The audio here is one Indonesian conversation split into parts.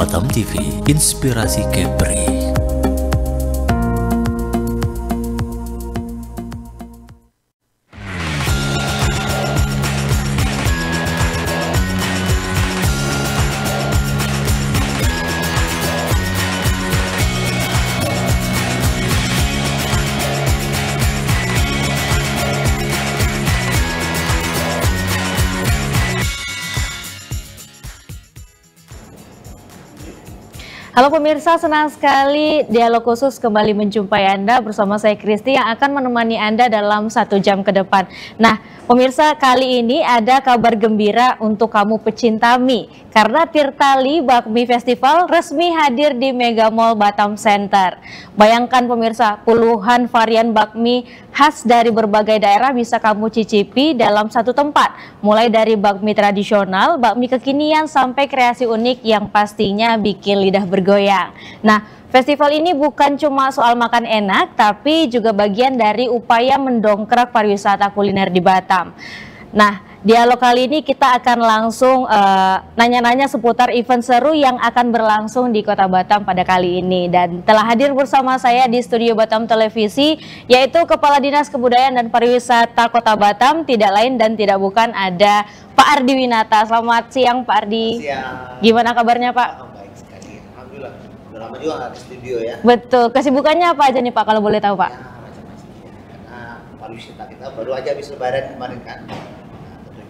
Batam TV, inspirasi Kepri. Halo pemirsa, senang sekali Dialog Khusus kembali menjumpai Anda bersama saya Kristi yang akan menemani Anda dalam 1 jam ke depan. Nah, pemirsa, kali ini ada kabar gembira untuk kamu pecinta mie karena Tirtali Bakmi Festival resmi hadir di Mega Mall Batam Center. Bayangkan pemirsa, puluhan varian bakmi khas dari berbagai daerah bisa kamu cicipi dalam satu tempat, mulai dari bakmi tradisional, bakmi kekinian sampai kreasi unik yang pastinya bikin lidah bergoyang. Nah, festival ini bukan cuma soal makan enak, tapi juga bagian dari upaya mendongkrak pariwisata kuliner di Batam. Nah, dialog kali ini kita akan langsung nanya-nanya seputar event seru yang akan berlangsung di Kota Batam pada kali ini. Dan telah hadir bersama saya di studio Batam Televisi, yaitu Kepala Dinas Kebudayaan dan Pariwisata Kota Batam, tidak lain dan tidak bukan ada Pak Ardi Winata. Selamat siang Pak Ardi. Siang. Gimana kabarnya Pak? Baik sekali, alhamdulillah. Udah lama juga nggak di studio ya. Betul, kesibukannya apa aja nih Pak kalau boleh tahu Pak? Ya, macam-macam ya. Karena pariwisata kita baru aja habis lebaran kemarin kan.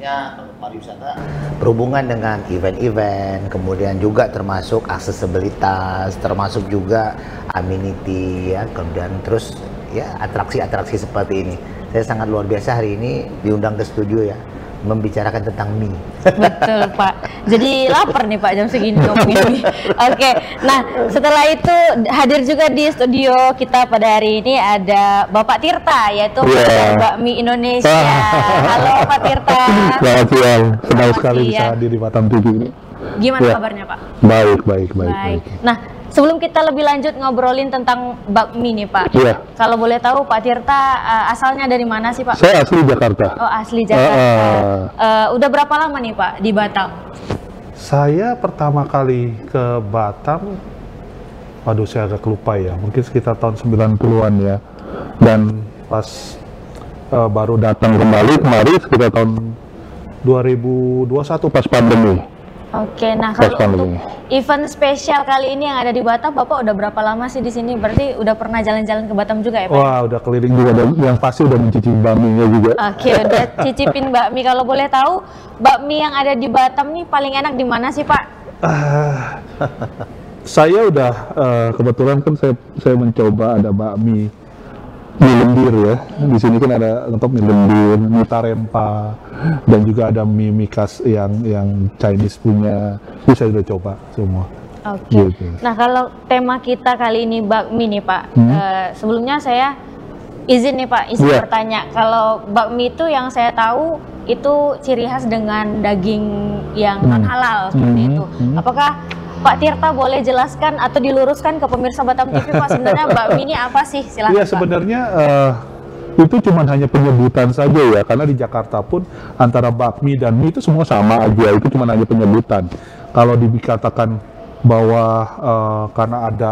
Kalau pariwisata berhubungan dengan event-event, kemudian juga termasuk aksesibilitas, termasuk juga amenity ya, kemudian terus ya atraksi-atraksi seperti ini. Saya sangat luar biasa hari ini diundang ke studio ya, membicarakan tentang mie. Betul Pak, jadi lapar nih Pak jam segini ngomongin mie. Oke, nah setelah itu hadir juga di studio kita pada hari ini ada Bapak Tirta, yaitu Bakmi Indonesia. Halo Pak Tirta. Selamat siang, senang sekali bisa hadir di Batam TV ini. Gimana kabarnya Pak? Baik. Nah, sebelum kita lebih lanjut ngobrolin tentang bakmi nih Pak, kalau boleh tahu Pak Tirta asalnya dari mana sih Pak? Saya asli Jakarta. Oh asli Jakarta. Udah berapa lama nih Pak di Batam? Saya pertama kali ke Batam, waduh saya agak lupa ya, mungkin sekitar tahun 90-an ya. Dan pas baru datang kembali kemarin sekitar tahun 2021 pas pandemi. Oke, nah kalau untuk event spesial kali ini yang ada di Batam, Bapak udah berapa lama sih di sini? Berarti udah pernah jalan-jalan ke Batam juga ya Pak? Wah, udah keliling juga, dan yang pasti udah mencicipi bakminya juga. Oke, udah cicipin bakmi. Kalau boleh tahu, bakmi yang ada di Batam nih paling enak di mana sih Pak? Saya udah kebetulan kan saya mencoba ada bakmi mie lembir ya. Di sini kan ada untuk mie lembir, mie tarempa, dan juga ada mie khas yang Chinese punya. Itu saya udah coba semua. Oke. Gitu. Nah, kalau tema kita kali ini bakmi nih Pak. Sebelumnya saya izin nih Pak, bertanya. Kalau bakmi itu yang saya tahu itu ciri khas dengan daging yang non halal seperti itu. Apakah Pak Tirta boleh jelaskan atau diluruskan ke pemirsa Batam TV Pak, sebenarnya bakmi ini apa sih? Silakan. Iya, sebenarnya itu cuma hanya penyebutan saja ya, karena di Jakarta pun antara bakmi dan mie itu semua sama aja, itu cuma hanya penyebutan. Kalau dikatakan bahwa karena ada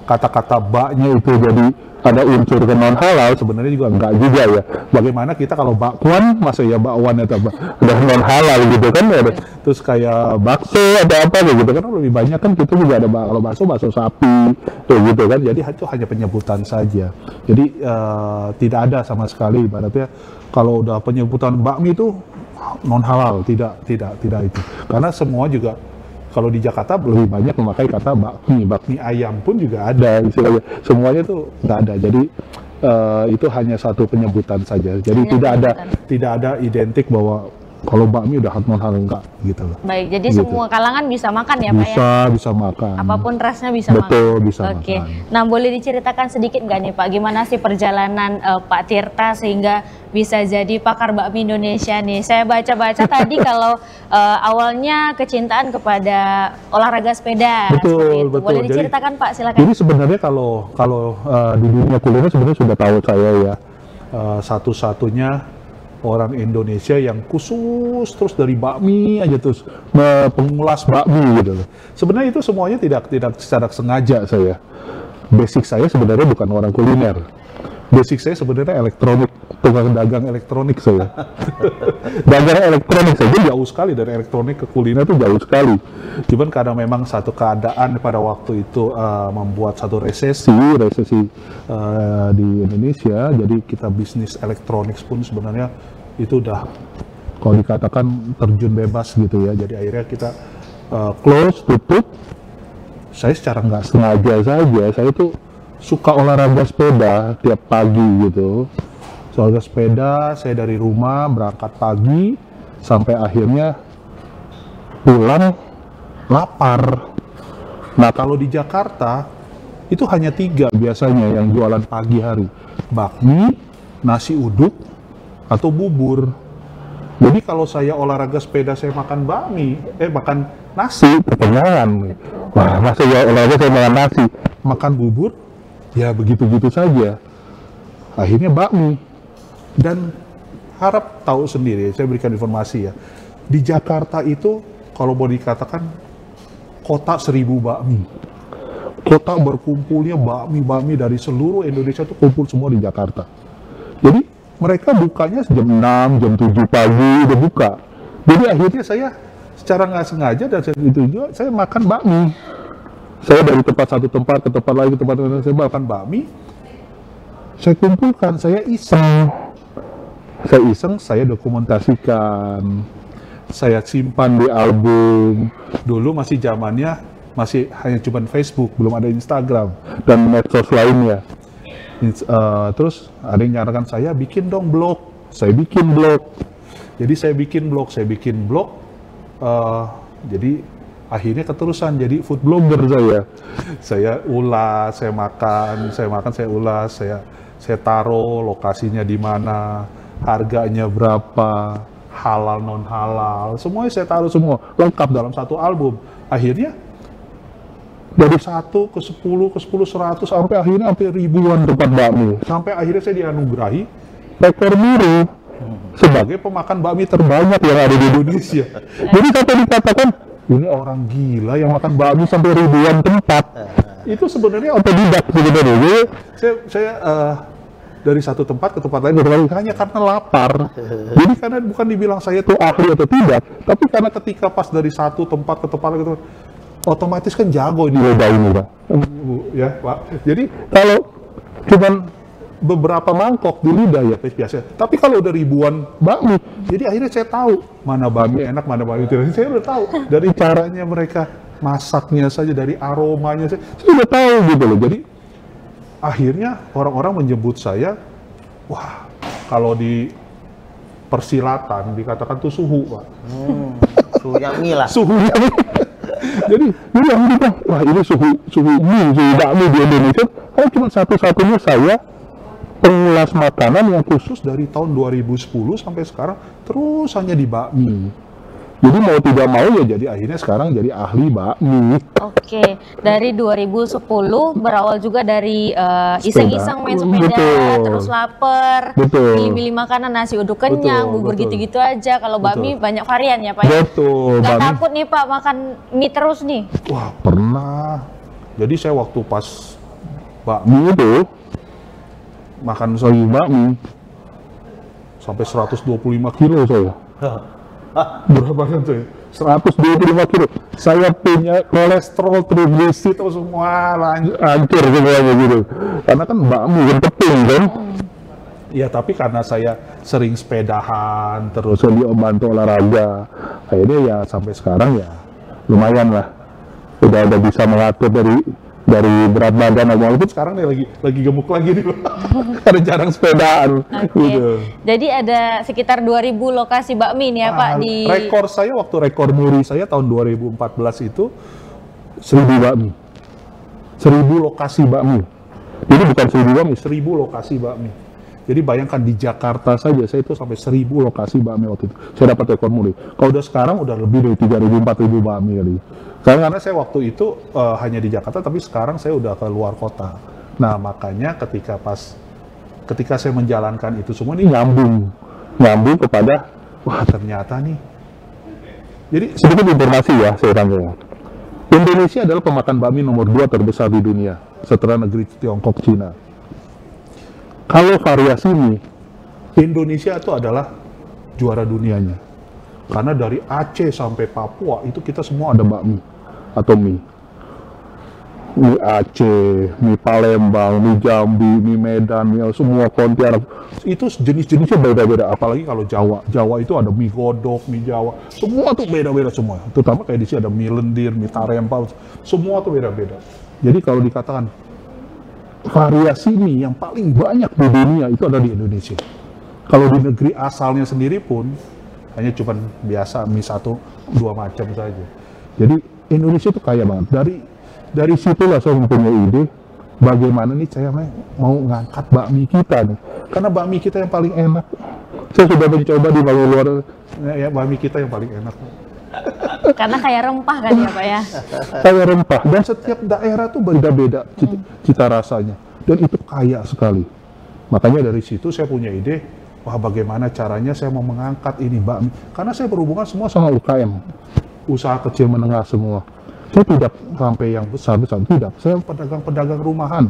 kata-kata baknya itu jadi ada unsur non halal, sebenarnya juga enggak juga ya. Bagaimana kita kalau bakwan, masa ya bakwan atau udah non halal gitu kan ya. Terus kayak bakso ada apa gitu kan, lebih banyak kan kita juga ada kalau bakso sapi tuh gitu kan. Jadi itu hanya penyebutan saja. Jadi tidak ada sama sekali ibaratnya kalau udah penyebutan bakmi itu non halal, tidak itu. Karena semua juga kalau di Jakarta lebih banyak memakai kata bakmi ayam pun juga ada istilahnya. Semuanya tuh nggak ada. Jadi itu hanya satu penyebutan saja. Jadi tidak ada identik bahwa kalau bakmi udah non halal, enggak gitu loh. Baik, jadi gitu. Semua kalangan bisa makan ya Pak ya? Bisa makan. Apapun rasnya bisa makan. Betul, bisa makan. Nah, boleh diceritakan sedikit nggak nih Pak, gimana sih perjalanan Pak Tirta sehingga bisa jadi pakar bakmi Indonesia nih? Saya baca-baca tadi kalau awalnya kecintaan kepada olahraga sepeda. Betul. Boleh diceritakan Pak, silakan. Jadi sebenarnya kalau di dunia kuliner sebenarnya sudah tahu saya ya, satu-satunya orang Indonesia yang khusus terus dari bakmi aja terus pengulas bakmi gitu loh. Sebenarnya itu semuanya tidak secara sengaja saya. Basic saya sebenarnya bukan orang kuliner. Basic saya sebenarnya elektronik, tukang dagang elektronik saya. Dagang elektronik saya jauh sekali dari elektronik ke kuliner itu jauh sekali. Cuman karena memang satu keadaan pada waktu itu membuat satu resesi di Indonesia, jadi kita bisnis elektronik pun sebenarnya itu udah kalau dikatakan terjun bebas gitu ya. Jadi akhirnya kita close, tutup. Saya secara nggak sengaja saja, saya itu suka olahraga sepeda tiap pagi gitu. Olahraga sepeda, saya dari rumah berangkat pagi sampai akhirnya pulang lapar. Nah kalau di Jakarta itu hanya 3 biasanya yang jualan pagi hari, bakmi, nasi uduk, atau bubur. Jadi kalau saya olahraga sepeda saya makan bakmi, makan nasi, kekenyangan. Wah masa ya olahraga saya makan nasi, makan bubur, ya begitu-begitu saja. Akhirnya bakmi. Dan harap tahu sendiri, saya berikan informasi ya. Di Jakarta itu kalau mau dikatakan kota 1000 bakmi. Kota berkumpulnya bakmi-bakmi dari seluruh Indonesia itu kumpul semua di Jakarta. Jadi mereka bukanya jam 6, jam 7 pagi udah buka. Jadi akhirnya saya secara nggak sengaja dan itu juga saya makan bakmi. Saya dari satu tempat ke tempat lain, saya makan bakmi. Saya kumpulkan, saya iseng, saya dokumentasikan, saya simpan di album. Dulu masih zamannya masih hanya cuma Facebook, belum ada Instagram dan medsos lainnya. Terus ada yang nyarakan saya bikin dong blog, saya bikin blog. Jadi saya bikin blog. Jadi akhirnya keterusan jadi food blogger saya. Saya ulas, saya makan, saya ulas, saya taruh lokasinya di mana, harganya berapa, halal non halal, semuanya saya taruh semua lengkap dalam satu album. Akhirnya dari 1 ke 10 ke 10 100 sampai akhirnya hampir ribuan tempat bakmi. Sampai akhirnya saya dianugerahi rekor muri sebagai pemakan bakmi terbanyak yang ada di Indonesia. Jadi sampai dikatakan ini orang gila yang makan bakmi sampai ribuan tempat. Itu sebenarnya otodidak sebenarnya. Jadi saya dari satu tempat ke tempat lain hanya karena lapar. Jadi karena bukan dibilang saya tuh ahli atau tidak, tapi karena ketika pas dari satu tempat ke tempat lain, otomatis kan jago ini beda ini Pak. Ya Pak. Jadi kalau cuman beberapa mangkok di lidah ya biasa. Tapi kalau udah ribuan bakmi, jadi akhirnya saya tahu mana bakmi enak, mana bakmi tidak. Saya udah tahu dari caranya mereka masaknya saja, dari aromanya saya udah tahu gitu loh. Jadi akhirnya orang-orang menyebut saya, wah kalau di persilatan dikatakan tuh suhu Pak. Suhunya mie lah. Suhunya mie. Jadi yang bilang, wah ini suhu bakmi di Indonesia, karena cuma satu-satunya saya pengulas makanan yang khusus dari tahun 2010 sampai sekarang terus hanya di bakmi. Jadi mau tidak mau ya jadi akhirnya sekarang jadi ahli bakmi. Oke, dari 2010 berawal juga dari iseng-iseng main sepeda, Betul. terus lapar, Betul. milih-milih makanan, nasi uduk kenyang, Betul, bubur betul. gitu-gitu aja. Kalau bakmi Betul. banyak varian ya Pak ya? Betul. Nggak bakmi. takut nih Pak makan mie terus nih? Wah pernah. Jadi saya waktu pas bakmi itu makan lagi bakmi sampai 125 kilo saya. Berapa kan saya? 125 kilo. Saya punya kolesterol, trigliserid, semua hancur semuanya gitu. Karena kan bakmi kan tepung kan. Ya tapi karena saya sering sepedahan, terus saya bantu olahraga, akhirnya ya sampai sekarang ya lumayan lah. Udah bisa mengatur dari berat badan, walaupun sekarang nih lagi gemuk lagi nih karena jarang sepedaan. Oke. Gitu. Jadi ada sekitar 2000 lokasi bakmi nih ya Pak di Rekor saya waktu rekor muri saya tahun 2014 itu 1000 bakmi. 1000 lokasi bakmi. Jadi bukan 1000 bakmi, 1000 lokasi bakmi. Jadi bayangkan di Jakarta saja saya itu sampai 1000 lokasi bakmi waktu itu. Saya dapat rekor muri. Kalau udah sekarang udah lebih dari 3000 4000 bakmi kali. Karena saya waktu itu hanya di Jakarta, tapi sekarang saya udah ke luar kota. Nah makanya ketika saya menjalankan itu semua ini nyambung nyambung kepada, wah ternyata nih. Jadi sedikit informasi ya saya rangkum. Indonesia adalah pemakan bakmi nomor 2 terbesar di dunia setelah negeri Tiongkok, Cina. Kalau variasi mie, Indonesia itu adalah juara dunianya. Karena dari Aceh sampai Papua itu kita semua ada bakmi atau mie. Mie Aceh, mie Palembang, mie Jambi, mie Medan, mie semua Pontianak. Itu jenis-jenisnya beda-beda. Apalagi kalau Jawa. Jawa itu ada mie godok, mie Jawa. Semua tuh beda-beda semua. Terutama kayak di sini ada mie lendir, mie tarempal. Semua tuh beda-beda. Jadi kalau dikatakan variasi mie yang paling banyak di dunia itu ada di Indonesia. Kalau di negeri asalnya sendiri pun hanya cuma biasa mie 1-2 macam saja. Jadi Indonesia itu kaya banget. Dari situlah saya mempunyai ide bagaimana nih saya mau ngangkat bakmi kita nih. Karena bakmi kita yang paling enak. Saya sudah mencoba di bakmi luar, ya bakmi kita yang paling enak. Karena kayak rempah kan ya Pak ya? Kayak rempah, dan setiap daerah tuh beda-beda cita rasanya. Dan itu kaya sekali. Makanya dari situ saya punya ide, wah bagaimana caranya saya mau mengangkat ini bakmi. Karena saya berhubungan semua sama UKM. Usaha kecil menengah semua. Saya tidak sampai yang besar-besar, tidak. Saya pedagang-pedagang rumahan.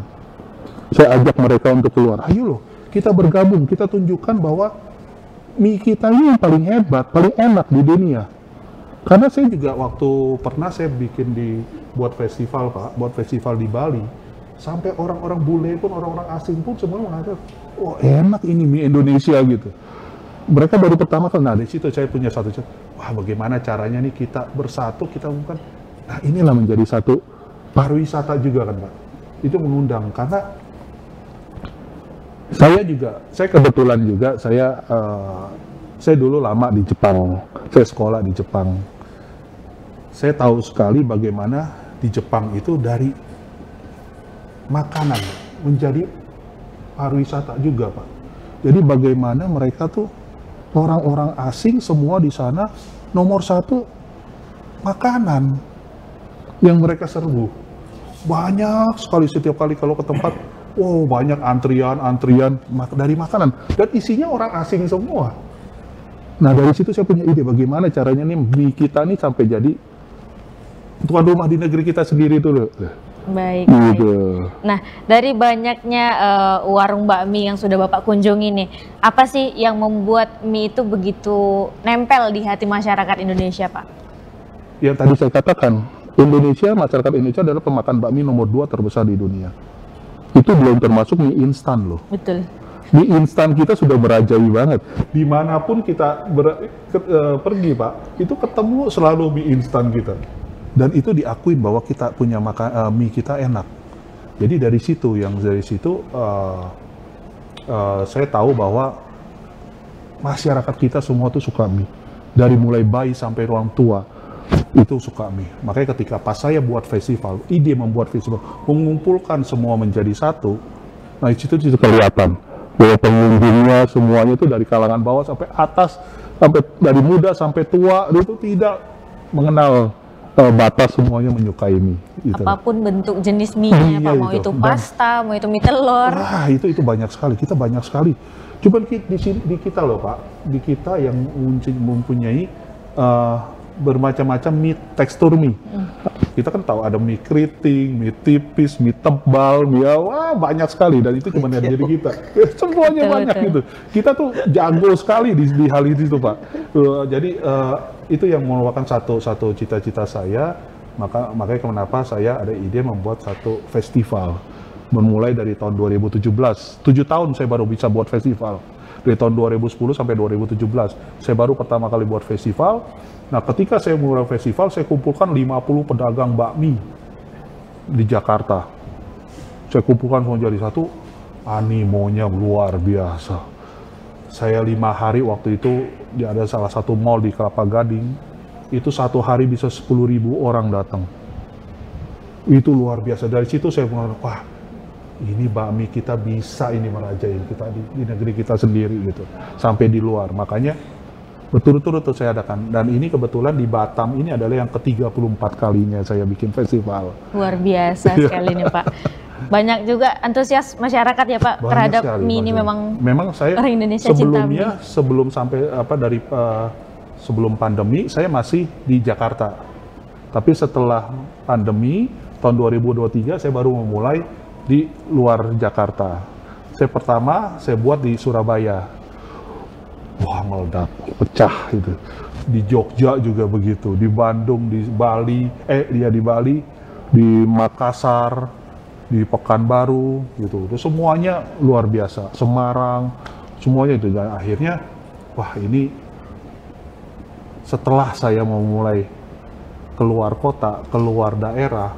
Saya ajak mereka untuk keluar. Ayo loh, kita bergabung, kita tunjukkan bahwa mie kita ini yang paling hebat, paling enak di dunia. Karena saya juga waktu pernah saya buat festival Pak, buat festival di Bali. Sampai orang-orang bule pun, orang-orang asing pun semua mengatakan, oh enak ini mie Indonesia gitu. Mereka baru pertama kali, nah di situ saya punya satu, wah bagaimana caranya nih kita bersatu, kita bukan. Nah inilah menjadi satu pariwisata juga kan Pak. Itu mengundang, karena saya kebetulan juga, saya dulu lama di Jepang, saya sekolah di Jepang. Saya tahu sekali bagaimana di Jepang itu dari makanan menjadi pariwisata juga Pak. Jadi bagaimana mereka tuh orang-orang asing semua di sana nomor 1 makanan yang mereka serbu. Banyak sekali setiap kali kalau ke tempat, wow banyak antrian dari makanan. Dan isinya orang asing semua. Nah dari situ saya punya ide bagaimana caranya nih mie kita nih sampai jadi tuan rumah di negeri kita sendiri dulu. Baik, gitu. Nah dari banyaknya warung bakmi yang sudah Bapak kunjungi nih, apa sih yang membuat mie itu begitu nempel di hati masyarakat Indonesia Pak? Yang tadi saya katakan, masyarakat Indonesia adalah pemakan bakmi nomor 2 terbesar di dunia. Itu belum termasuk mie instan loh. Betul. Mie instan kita sudah merajai banget. Dimanapun kita pergi Pak, itu ketemu selalu mie instan kita. Dan itu diakui bahwa kita punya mie kita enak. Jadi dari situ saya tahu bahwa masyarakat kita semua tuh suka mie. Dari mulai bayi sampai orang tua itu suka mie. Makanya ketika pas saya buat festival, ide membuat festival, mengumpulkan semua menjadi satu, nah di situ kelihatan bahwa pengunjungnya semuanya itu dari kalangan bawah sampai atas, sampai dari muda sampai tua, itu tidak mengenal batas, semuanya menyukai mie. Gitu. Apapun bentuk jenis mie-nya Pak, mau itu pasta, mau itu mie telur. Wah itu banyak sekali, kita banyak sekali. Cuman di kita loh Pak, di kita yang mempunyai bermacam-macam mie, tekstur mie. Kita kan tahu ada mie keriting, mie tipis, mie tebal, mie wah banyak sekali, dan itu cuma dari diri kita. Semuanya banyak gitu. Kita tuh jago sekali di hal itu Pak. Jadi itu yang merupakan satu cita-cita saya. Makanya kenapa saya ada ide membuat satu festival. Memulai dari tahun 2017. 7 tahun saya baru bisa buat festival. Dari tahun 2010 sampai 2017. Saya baru pertama kali buat festival. Nah, ketika saya mulai festival, saya kumpulkan 50 pedagang bakmi di Jakarta. Saya kumpulkan semua jadi satu, animonya luar biasa. Saya 5 hari waktu itu, ada salah satu mall di Kelapa Gading, itu 1 hari bisa 10.000 orang datang. Itu luar biasa. Dari situ saya mengatakan, wah, ini bakmi kita bisa ini merajain kita di negeri kita sendiri gitu, sampai di luar. Makanya berturut-turut saya adakan, dan ini kebetulan di Batam ini adalah yang ke-34 kalinya saya bikin festival. Luar biasa sekali nih Pak. Banyak juga antusias masyarakat ya Pak Banyak terhadap sekali, mie ini banyak. memang Memang saya orang Indonesia cinta mie. sebelum sampai sebelum pandemi saya masih di Jakarta. Tapi setelah pandemi tahun 2023 saya baru memulai di luar Jakarta. Saya buat di Surabaya. Wah, meledak, pecah itu. Di Jogja juga begitu, di Bandung, di Bali, di Makassar, di Pekanbaru gitu. Itu semuanya luar biasa. Semarang, semuanya itu. Dan akhirnya, wah ini setelah saya memulai keluar kota, keluar daerah,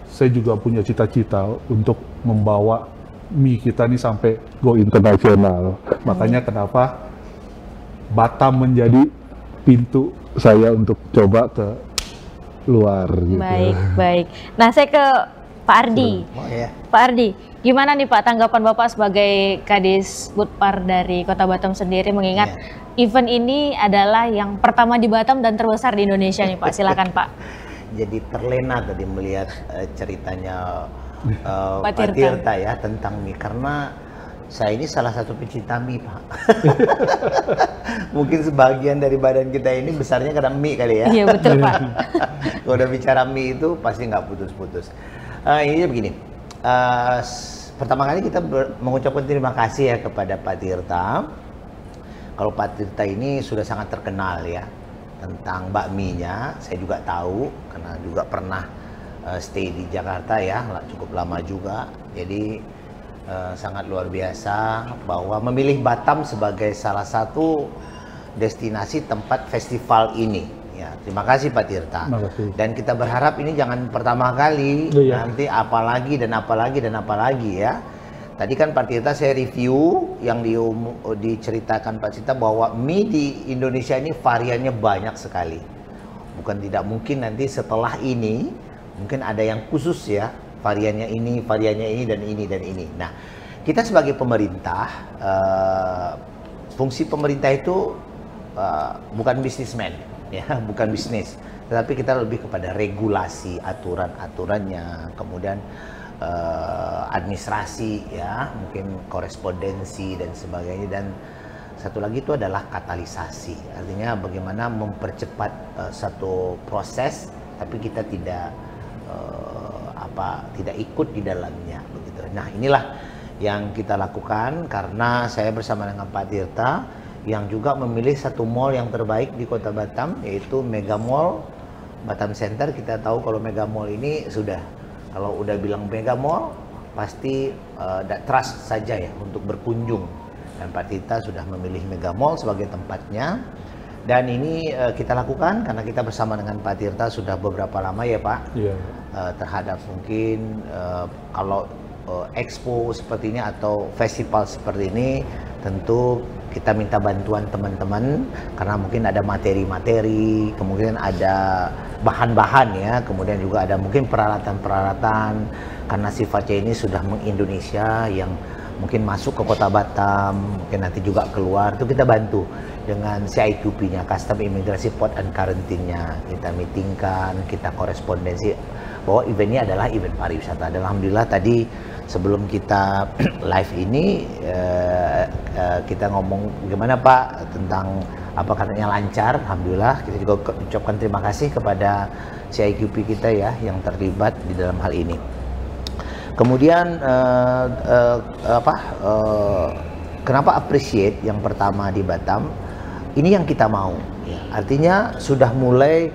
saya juga punya cita-cita untuk membawa mie kita nih sampai go internasional. Makanya kenapa Batam menjadi pintu saya untuk coba ke luar. Gitu. Baik. Nah, saya ke Pak Ardi. Oh, ya. Pak Ardi, gimana nih Pak tanggapan Bapak sebagai Kadis Budpar dari Kota Batam sendiri mengingat event ini adalah yang pertama di Batam dan terbesar di Indonesia nih Pak. Silakan Pak. Jadi terlena tadi melihat ceritanya Pak Pak Tirta ya tentang mie, karena saya ini salah satu pecinta mie Pak. Mungkin sebagian dari badan kita ini besarnya karena mie kali ya. Iya betul Pak. Kalau udah bicara mie itu pasti nggak putus-putus. Ini begini, pertama kali kita mengucapkan terima kasih ya kepada Pak Tirta. Kalau Pak Tirta ini sudah sangat terkenal ya tentang bakminya, saya juga tahu karena juga pernah stay di Jakarta ya, cukup lama juga. Jadi sangat luar biasa bahwa memilih Batam sebagai salah satu destinasi tempat festival ini. Ya, terima kasih Pak Tirta. Dan kita berharap ini jangan pertama kali, nanti apalagi dan apalagi ya. Tadi kan Pak Tirta saya review yang diceritakan Pak Tirta bahwa mie di Indonesia ini variannya banyak sekali. Bukan tidak mungkin nanti setelah ini mungkin ada yang khusus ya, variannya ini dan ini. Nah, kita sebagai pemerintah, fungsi pemerintah itu bukan bisnismen, ya, bukan bisnis, tetapi kita lebih kepada regulasi, aturan-aturannya, kemudian administrasi, ya, mungkin korespondensi dan sebagainya, dan satu lagi itu adalah katalisasi, artinya bagaimana mempercepat satu proses, tapi kita tidak ikut di dalamnya, begitu. Nah, inilah yang kita lakukan karena saya bersama dengan Pak Tirta yang juga memilih satu mall yang terbaik di Kota Batam, yaitu Mega Mall Batam Center. Kita tahu kalau Mega Mall ini kalau udah bilang Mega Mall pasti trust saja ya untuk berkunjung, dan Pak Tirta sudah memilih Mega Mall sebagai tempatnya. Dan ini kita lakukan karena kita bersama dengan Pak Tirta sudah beberapa lama ya Pak, terhadap mungkin kalau expo seperti ini atau festival seperti ini, tentu kita minta bantuan teman-teman karena mungkin ada materi-materi, kemudian ada bahan-bahan ya, kemudian juga ada mungkin peralatan-peralatan karena sifatnya ini sudah meng-Indonesia yang mungkin masuk ke Kota Batam, mungkin nanti juga keluar, itu kita bantu dengan CIQP-nya, Custom Imigrasi Port and Quarantine-nya, kita meetingkan, kita korespondensi bahwa event ini adalah event pariwisata. Dan alhamdulillah tadi sebelum kita live ini kita ngomong gimana Pak tentang apa katanya lancar, alhamdulillah. Kita juga ucapkan terima kasih kepada CIQP kita ya yang terlibat di dalam hal ini. Kemudian kenapa appreciate yang pertama di Batam, ini yang kita mau ya. Artinya sudah mulai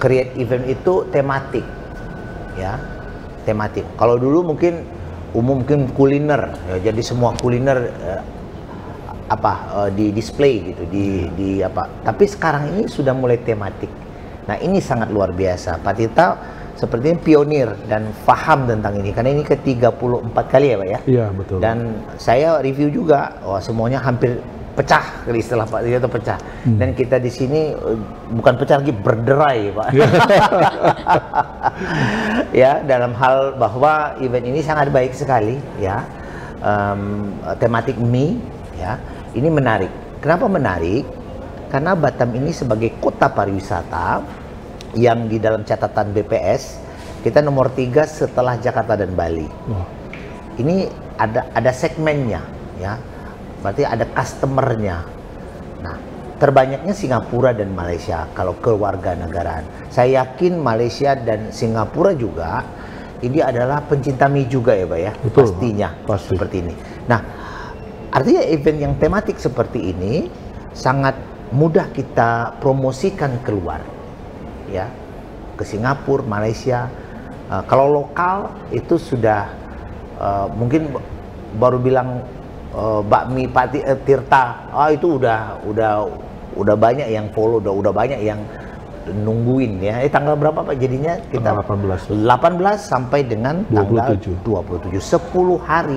create event itu tematik ya, tematik. Kalau dulu mungkin mungkin kuliner ya, jadi semua kuliner di display gitu, di apa. Tapi sekarang ini sudah mulai tematik. Nah, ini sangat luar biasa. Pak Tirta sepertinya pionir dan paham tentang ini karena ini ke-34 kali ya Pak ya. Iya, betul. Dan saya review juga, semuanya hampir pecah kali istilah Pak Tirta, pecah. Dan kita di sini bukan pecah lagi, berderai Pak. Ya, dalam hal bahwa event ini sangat baik sekali ya. Tematik mie ya. Ini menarik. Kenapa menarik? Karena Batam ini sebagai kota pariwisata yang di dalam catatan BPS Kita nomor 3 setelah Jakarta dan Bali. Ini ada segmennya, ya. Berarti ada customernya. Nah, terbanyaknya Singapura dan Malaysia kalau kewarganegaraan. Saya yakin Malaysia dan Singapura juga ini adalah pencinta mie juga ya, Pak ya. Betul, Pastinya pasti. seperti ini. Nah, artinya event yang tematik seperti ini sangat mudah kita promosikan keluar, ya, ke Singapura, Malaysia. Kalau lokal itu sudah mungkin baru bilang bakmi Pak Tirta, itu udah banyak yang follow, udah banyak yang nungguin ya. Tanggal berapa Pak jadinya? Kita Tanggal 18 sampai dengan tanggal 27. 10 hari.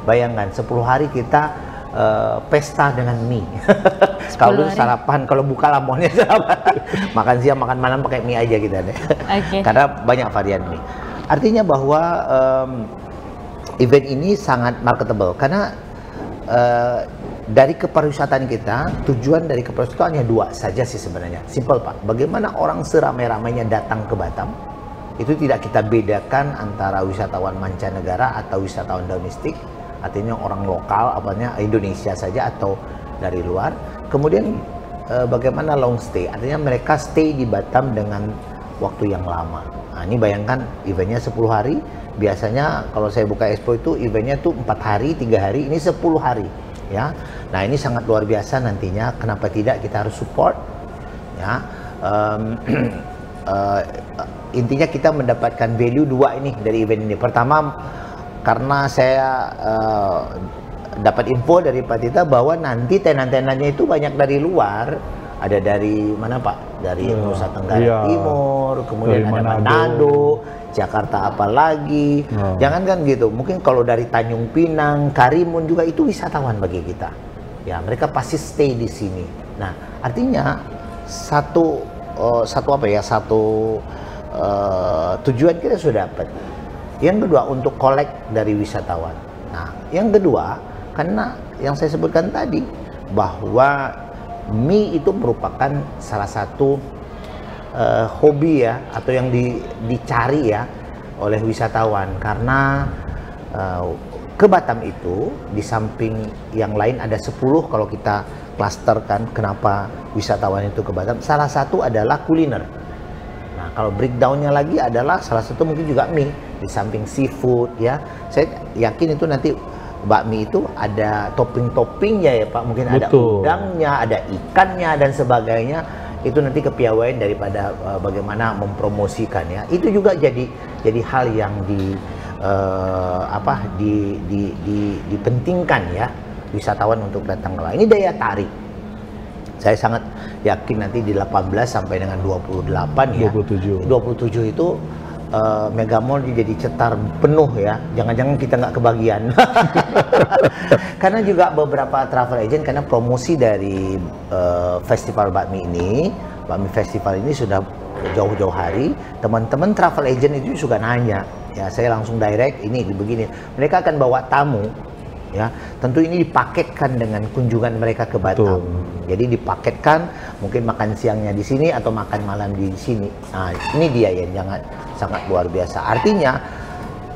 Bayangkan 10 hari kita pesta dengan mie. Kalau sarapan, kalau buka lamonnya sarapan. Makan siang, makan malam pakai mie aja kita deh. Okay. Karena banyak varian mie. Artinya bahwa event ini sangat marketable karena dari kepariwisataan kita, tujuan dari kepariwisataan hanya 2 saja sih sebenarnya. Simple Pak, bagaimana orang seramai-ramainya datang ke Batam, itu tidak kita bedakan antara wisatawan mancanegara atau wisatawan domestik, artinya orang lokal, apanya Indonesia saja atau dari luar. Kemudian bagaimana long stay, artinya mereka stay di Batam dengan waktu yang lama. Nah, ini bayangkan eventnya 10 hari, biasanya kalau saya buka expo itu eventnya tuh 4 hari, 3 hari, ini 10 hari. Ya, nah ini sangat luar biasa nantinya. Kenapa tidak kita harus support? Ya, intinya kita mendapatkan value 2 ini dari event ini. Pertama, karena saya dapat info dari Pak Tita bahwa nanti tenan-tenannya itu banyak dari luar. Ada dari mana Pak? Dari Nusa Tenggara Timur, kemudian dari ada Manado, Jakarta apalagi. Jangan kan gitu. Mungkin kalau dari Tanjung Pinang, Karimun juga itu wisatawan bagi kita. Ya, mereka pasti stay di sini. Nah, artinya satu tujuan kita sudah dapat. Yang kedua untuk collect dari wisatawan. Nah, yang kedua karena yang saya sebutkan tadi bahwa mie itu merupakan salah satu hobi ya, atau yang dicari ya oleh wisatawan, karena ke Batam itu di samping yang lain ada 10 kalau kita klasterkan kenapa wisatawan itu ke Batam, salah satu adalah kuliner. Nah, kalau breakdownnya lagi adalah salah satu mungkin juga mie, di samping seafood ya. Saya yakin itu nanti bakmi itu ada topping-toppingnya ya Pak, mungkin ada udangnya, ada ikannya dan sebagainya. Itu nanti kepiawaian daripada bagaimana mempromosikan ya. Itu juga jadi hal yang dipentingkan ya wisatawan untuk datang ke Ini daya tarik. Saya sangat yakin nanti di 18 sampai dengan 28 ya. 27 itu Mega Mall jadi cetar penuh ya, jangan-jangan kita nggak kebagian. Karena juga beberapa travel agent, karena promosi dari festival bakmi festival ini sudah jauh-jauh hari, teman-teman travel agent itu juga nanya ya, saya langsung direct ini begini, mereka akan bawa tamu ya, tentu ini dipaketkan dengan kunjungan mereka ke Batam. Jadi dipaketkan, mungkin makan siangnya di sini atau makan malam di sini. Nah, ini dia yang sangat luar biasa. Artinya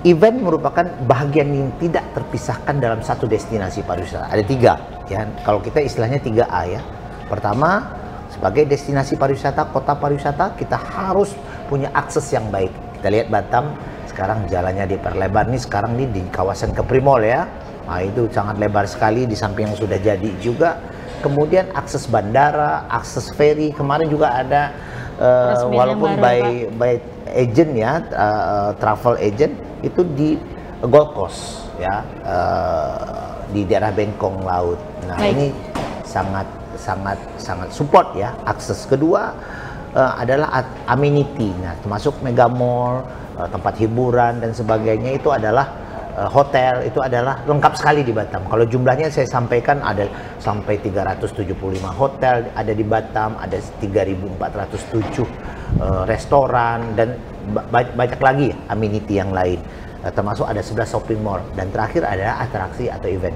event merupakan bagian yang tidak terpisahkan dalam satu destinasi pariwisata. Ada 3 ya, kalau kita istilahnya 3A ya. Pertama, sebagai destinasi pariwisata, kota pariwisata, kita harus punya akses yang baik. Kita lihat Batam sekarang jalannya diperlebar nih, sekarang nih di kawasan Kepri Mall ya. Nah, itu sangat lebar sekali, di samping yang sudah jadi juga. Kemudian akses bandara, akses ferry, kemarin juga ada walaupun by agent ya, travel agent itu di Gold Coast ya, di daerah Bengkong Laut. Nah, ini sangat support ya. Akses kedua adalah amenity, nah termasuk Mega Mall, tempat hiburan dan sebagainya, itu adalah hotel, itu adalah lengkap sekali di Batam. Kalau jumlahnya saya sampaikan ada sampai 375 hotel ada di Batam, ada 3.407 restoran dan banyak lagi amenity yang lain. Termasuk ada 11 shopping mall, dan terakhir ada atraksi atau event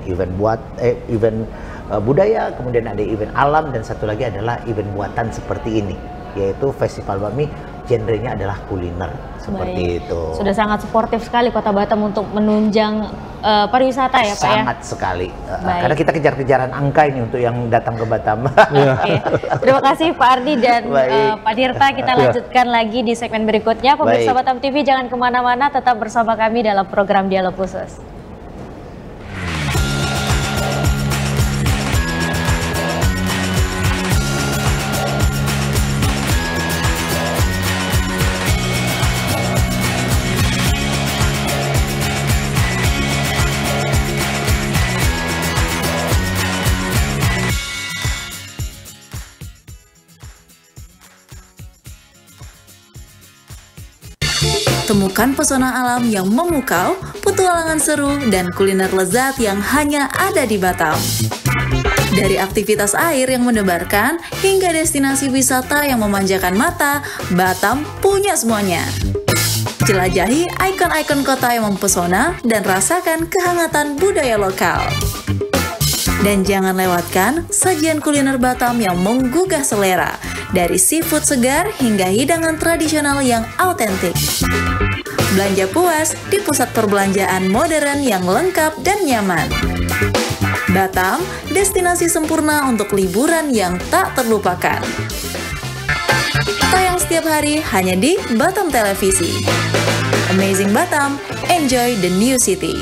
budaya, kemudian ada event alam, dan satu lagi adalah event buatan seperti ini, yaitu Festival Bakmi genrenya adalah kuliner seperti itu. Sudah sangat suportif sekali Kota Batam untuk menunjang pariwisata ya Pak ya? Sangat sekali. Karena kita kejar-kejaran angka ini untuk yang datang ke Batam. Oke. Terima kasih Pak Ardi dan Pak Dirta. Kita lanjutkan lagi di segmen berikutnya. Pemirsa Batam TV jangan kemana-mana, tetap bersama kami dalam program Dialog Khusus. Temukan pesona alam yang memukau, petualangan seru, dan kuliner lezat yang hanya ada di Batam. Dari aktivitas air yang mendebarkan, hingga destinasi wisata yang memanjakan mata, Batam punya semuanya. Jelajahi ikon-ikon kota yang mempesona dan rasakan kehangatan budaya lokal. Dan jangan lewatkan sajian kuliner Batam yang menggugah selera, dari seafood segar hingga hidangan tradisional yang autentik. Belanja puas di pusat perbelanjaan modern yang lengkap dan nyaman. Batam, destinasi sempurna untuk liburan yang tak terlupakan. Tayang setiap hari hanya di Batam Televisi. Amazing Batam, enjoy the new city.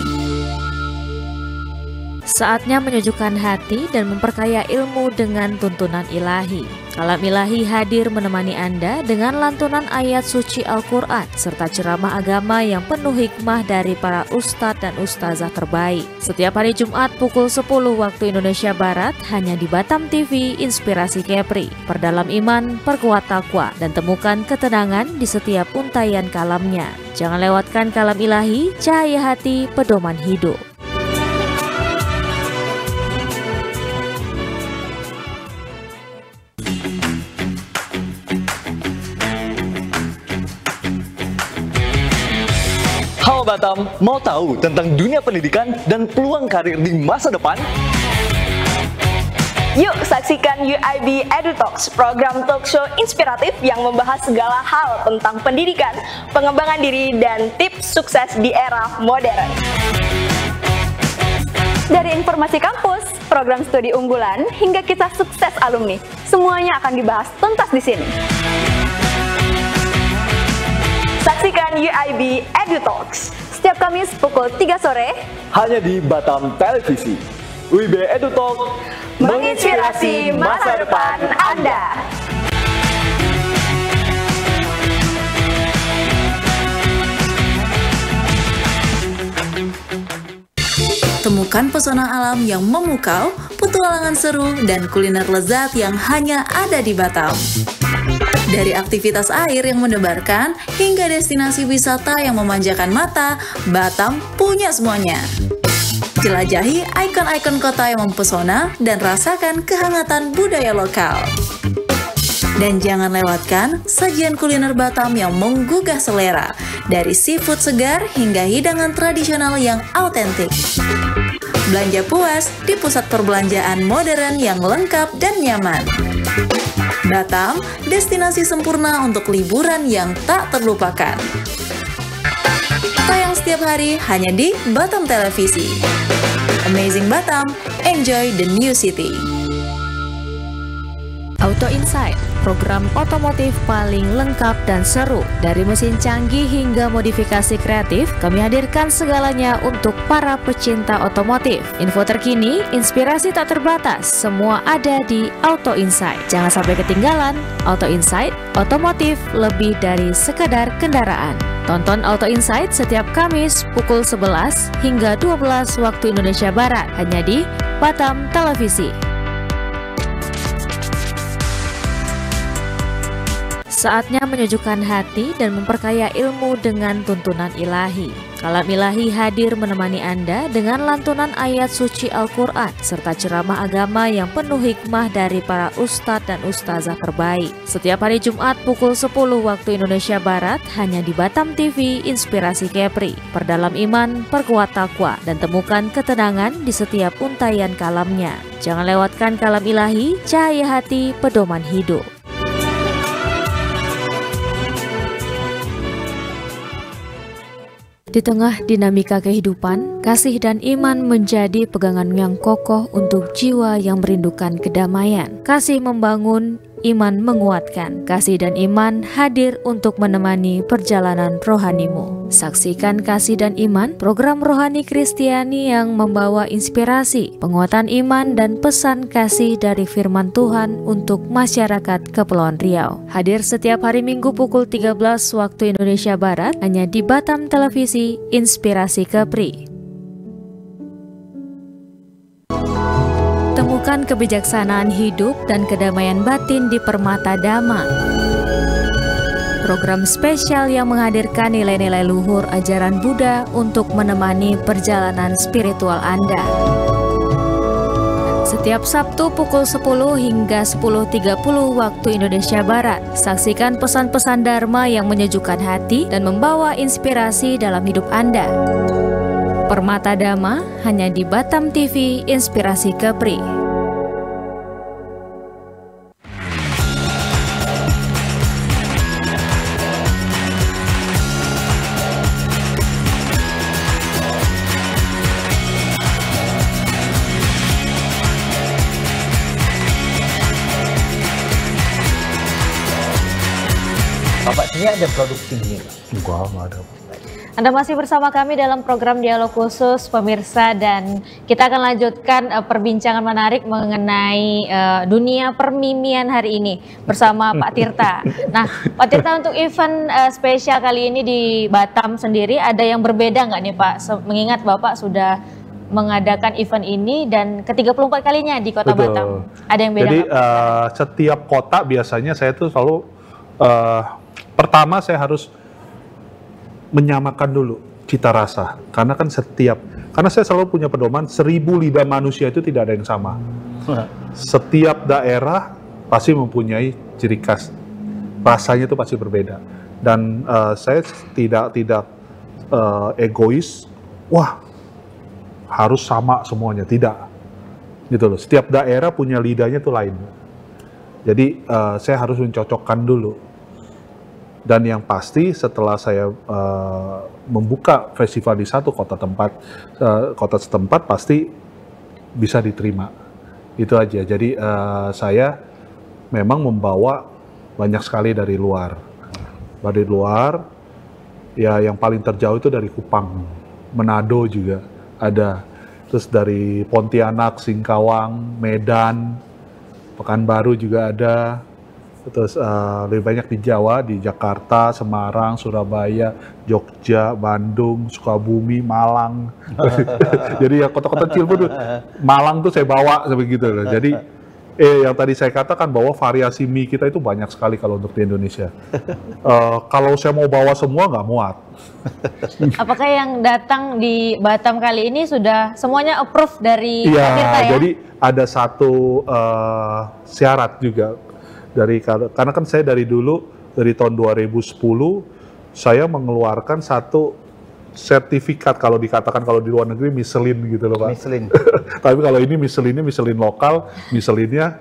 Saatnya menyejukkan hati dan memperkaya ilmu dengan tuntunan ilahi. Kalam Ilahi hadir menemani Anda dengan lantunan ayat suci Al-Quran serta ceramah agama yang penuh hikmah dari para ustadz dan ustazah terbaik. Setiap hari Jumat pukul 10 waktu Indonesia Barat hanya di Batam TV Inspirasi Kepri. Perdalam iman, perkuat takwa, dan temukan ketenangan di setiap untayan kalamnya. Jangan lewatkan Kalam Ilahi, cahaya hati, pedoman hidup. Halo Batam, mau tahu tentang dunia pendidikan dan peluang karir di masa depan? Yuk saksikan UIB EduTalks, program talk show inspiratif yang membahas segala hal tentang pendidikan, pengembangan diri, dan tips sukses di era modern. Dari informasi kampus, program studi unggulan, hingga kisah sukses alumni, semuanya akan dibahas tuntas di sini. Saksikan UIB EduTalks setiap Kamis pukul 3 sore hanya di Batam Televisi. UIB EduTalk menginspirasi masa depan Anda. Temukan pesona alam yang memukau, petualangan seru, dan kuliner lezat yang hanya ada di Batam. Dari aktivitas air yang mendebarkan, hingga destinasi wisata yang memanjakan mata, Batam punya semuanya. Jelajahi ikon-ikon kota yang mempesona dan rasakan kehangatan budaya lokal. Dan jangan lewatkan sajian kuliner Batam yang menggugah selera, dari seafood segar hingga hidangan tradisional yang autentik. Belanja puas di pusat perbelanjaan modern yang lengkap dan nyaman. Batam, destinasi sempurna untuk liburan yang tak terlupakan. Tayang setiap hari hanya di Batam Televisi. Amazing Batam, enjoy the new city. Auto Insight, program otomotif paling lengkap dan seru. Dari mesin canggih hingga modifikasi kreatif, kami hadirkan segalanya untuk para pecinta otomotif. Info terkini, inspirasi tak terbatas, semua ada di Auto Insight. Jangan sampai ketinggalan. Auto Insight, otomotif lebih dari sekadar kendaraan. Tonton Auto Insight setiap Kamis pukul 11 hingga 12 waktu Indonesia Barat, hanya di Batam Televisi. Saatnya menyejukkan hati dan memperkaya ilmu dengan tuntunan ilahi. Kalam Ilahi hadir menemani Anda dengan lantunan ayat suci Al-Quran serta ceramah agama yang penuh hikmah dari para ustadz dan ustazah terbaik. Setiap hari Jumat pukul 10 waktu Indonesia Barat hanya di Batam TV Inspirasi Kepri. Perdalam iman, perkuat takwa, dan temukan ketenangan di setiap untayan kalamnya. Jangan lewatkan Kalam Ilahi, cahaya hati, pedoman hidup. Di tengah dinamika kehidupan, kasih dan iman menjadi pegangan yang kokoh untuk jiwa yang merindukan kedamaian. Kasih membangun, iman menguatkan. Kasih dan iman hadir untuk menemani perjalanan rohanimu. Saksikan Kasih dan Iman, program rohani Kristiani yang membawa inspirasi, penguatan iman dan pesan kasih dari firman Tuhan untuk masyarakat Kepulauan Riau. Hadir setiap hari Minggu pukul 13 waktu Indonesia Barat hanya di Batam Televisi Inspirasi Kepri. Temukan kebijaksanaan hidup dan kedamaian batin di Permata Dhamma. Program spesial yang menghadirkan nilai-nilai luhur ajaran Buddha untuk menemani perjalanan spiritual Anda. Setiap Sabtu pukul 10 hingga 10.30 waktu Indonesia Barat, saksikan pesan-pesan Dharma yang menyejukkan hati dan membawa inspirasi dalam hidup Anda. Permata Dhamma hanya di Batam TV Inspirasi Kepri. Bapak sini ada produk tinggi? Enggak ada. Anda masih bersama kami dalam program Dialog Khusus pemirsa, dan kita akan lanjutkan perbincangan menarik mengenai dunia permimian hari ini bersama Pak Tirta. Nah, Pak Tirta, untuk event spesial kali ini di Batam sendiri ada yang berbeda nggak nih Pak? Mengingat Bapak sudah mengadakan event ini dan ke-34 kalinya di Kota Betul. Batam. Ada yang beda? Jadi setiap kota biasanya saya tuh selalu pertama saya harus menyamakan dulu cita rasa, karena kan karena saya selalu punya pedoman 1000 lidah manusia itu tidak ada yang sama. Setiap daerah pasti mempunyai ciri khas, rasanya itu pasti berbeda, dan saya tidak egois, wah harus sama semuanya, tidak gitu loh. Setiap daerah punya lidahnya tuh lain, jadi saya harus mencocokkan dulu. Dan yang pasti setelah saya membuka festival di satu kota setempat pasti bisa diterima. Itu aja. Jadi saya memang membawa banyak sekali dari luar. Dari luar, ya yang paling terjauh itu dari Kupang, Manado juga ada. Terus dari Pontianak, Singkawang, Medan, Pekanbaru juga ada. Terus lebih banyak di Jawa, di Jakarta, Semarang, Surabaya, Jogja, Bandung, Sukabumi, Malang. Jadi ya kota-kota kecil pun Malang tuh saya bawa seperti gitu loh. Jadi yang tadi saya katakan bahwa variasi mie kita itu banyak sekali kalau untuk di Indonesia. Kalau saya mau bawa semua nggak muat. Apakah yang datang di Batam kali ini sudah semuanya approve dari Pak Tirta ya? Jadi ada satu syarat juga. Karena kan saya dari tahun 2010 saya mengeluarkan satu sertifikat, kalau dikatakan kalau di luar negeri Michelin gitu loh Pak. Michelin. Tapi kalau ini Michelin lokal, Michelinnya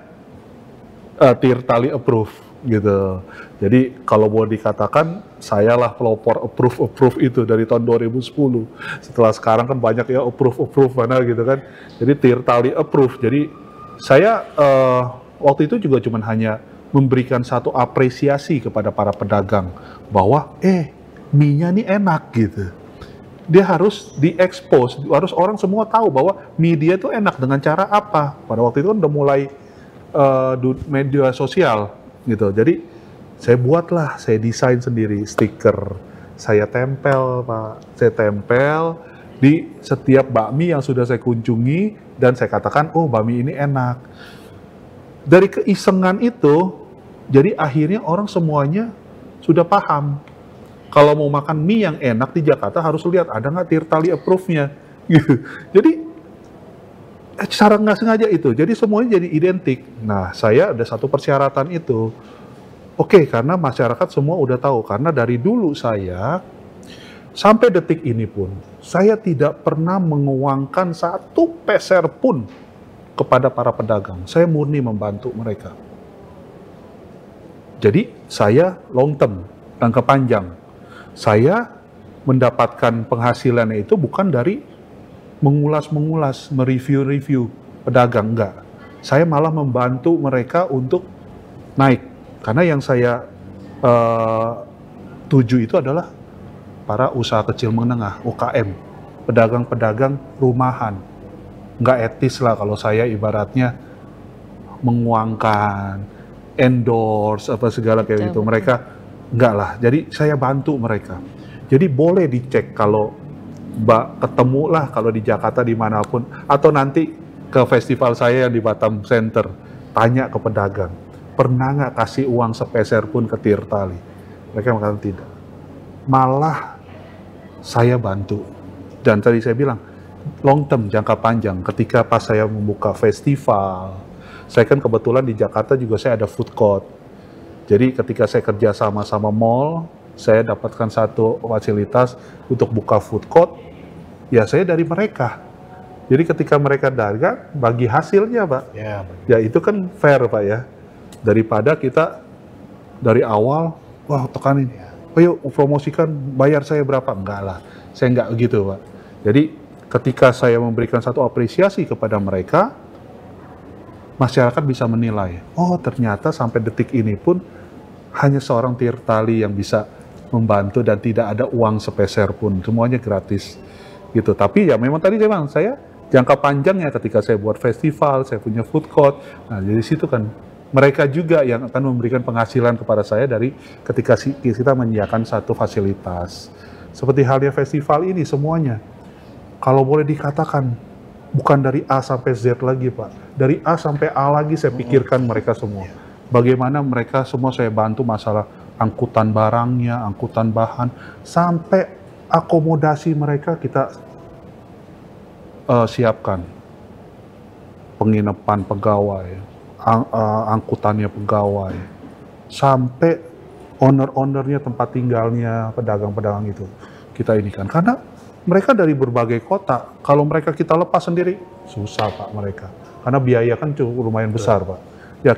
Tirtali approve gitu. Jadi kalau mau dikatakan saya lah pelopor approve itu dari tahun 2010. Setelah sekarang kan banyak ya approve mana gitu kan. Jadi Tirtali approve. Jadi saya waktu itu juga cuman hanya memberikan satu apresiasi kepada para pedagang bahwa mie-nya ini enak gitu. Dia harus diekspos, harus orang semua tahu bahwa mie dia itu enak dengan cara apa. Pada waktu itu kan udah mulai media sosial gitu. Jadi saya desain sendiri stiker, saya tempel Pak, saya tempel di setiap bakmi yang sudah saya kunjungi dan saya katakan, oh bakmi ini enak. Dari keisengan itu, jadi akhirnya orang semuanya sudah paham. Kalau mau makan mie yang enak di Jakarta harus lihat ada nggak Tirtali approve-nya. Gitu. Jadi secara nggak sengaja itu, jadi semuanya jadi identik. Nah, saya ada satu persyaratan itu. Oke, karena masyarakat semua udah tahu. Karena dari dulu saya, sampai detik ini pun, saya tidak pernah menguangkan satu peser pun kepada para pedagang. Saya murni membantu mereka. Jadi saya long term, jangka panjang. Saya mendapatkan penghasilannya itu bukan dari mengulas-mengulas, mereview-review pedagang, enggak. Saya malah membantu mereka untuk naik. Karena yang saya tuju itu adalah para usaha kecil menengah, UKM, pedagang-pedagang rumahan. Nggak etis lah kalau saya ibaratnya menguangkan, endorse, apa segala kayak gitu. Mereka enggak lah, jadi saya bantu mereka. Jadi boleh dicek kalau Mbak ketemu lah kalau di Jakarta dimanapun, atau nanti ke festival saya yang di Batam Center, tanya ke pedagang, pernah nggak kasih uang sepeser pun ke Tirtali? Mereka mengatakan tidak. Malah saya bantu. Dan tadi saya bilang, long term, jangka panjang, ketika pas saya membuka festival, saya kan kebetulan di Jakarta juga saya ada food court. Jadi ketika saya kerja sama mall, saya dapatkan satu fasilitas untuk buka food court, ya saya dari mereka. Jadi ketika mereka dagang, bagi hasilnya Pak. Ya itu kan fair Pak ya. Daripada kita dari awal, wah tekanin, ayo promosikan, bayar saya berapa? Enggak lah, saya enggak gitu Pak. Jadi ketika saya memberikan satu apresiasi kepada mereka, masyarakat bisa menilai, oh ternyata sampai detik ini pun hanya seorang Tirtali yang bisa membantu dan tidak ada uang sepeser pun, semuanya gratis gitu. Tapi ya memang tadi saya jangka panjangnya ketika saya buat festival, saya punya food court, nah jadi situ kan mereka juga yang akan memberikan penghasilan kepada saya dari ketika kita menyediakan satu fasilitas. Seperti halnya festival ini semuanya, kalau boleh dikatakan bukan dari A sampai Z lagi Pak, dari A sampai A lagi saya pikirkan mereka semua. Bagaimana mereka semua saya bantu masalah angkutan barangnya, angkutan bahan, sampai akomodasi mereka kita siapkan. Penginapan pegawai, angkutannya pegawai, sampai owner-ownernya, tempat tinggalnya, pedagang-pedagang itu kita ini kan. Karena mereka dari berbagai kota, kalau mereka kita lepas sendiri, susah Pak mereka. Karena biaya kan cukup lumayan besar Pak. Ya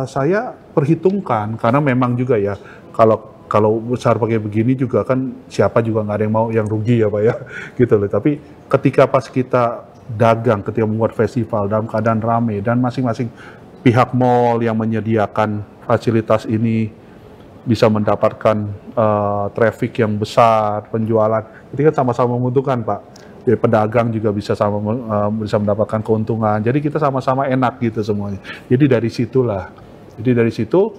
saya perhitungkan, karena memang juga ya, kalau besar pakai begini juga kan siapa juga nggak ada yang mau yang rugi ya Pak ya, gitu loh. Tapi ketika pas kita dagang, ketika membuat festival dalam keadaan ramai dan masing-masing pihak mall yang menyediakan fasilitas ini bisa mendapatkan traffic yang besar, penjualan, itu kan sama-sama menguntungkan Pak. Jadi pedagang juga bisa bisa mendapatkan keuntungan. Jadi kita sama-sama enak gitu semuanya. Jadi dari situlah. Jadi dari situ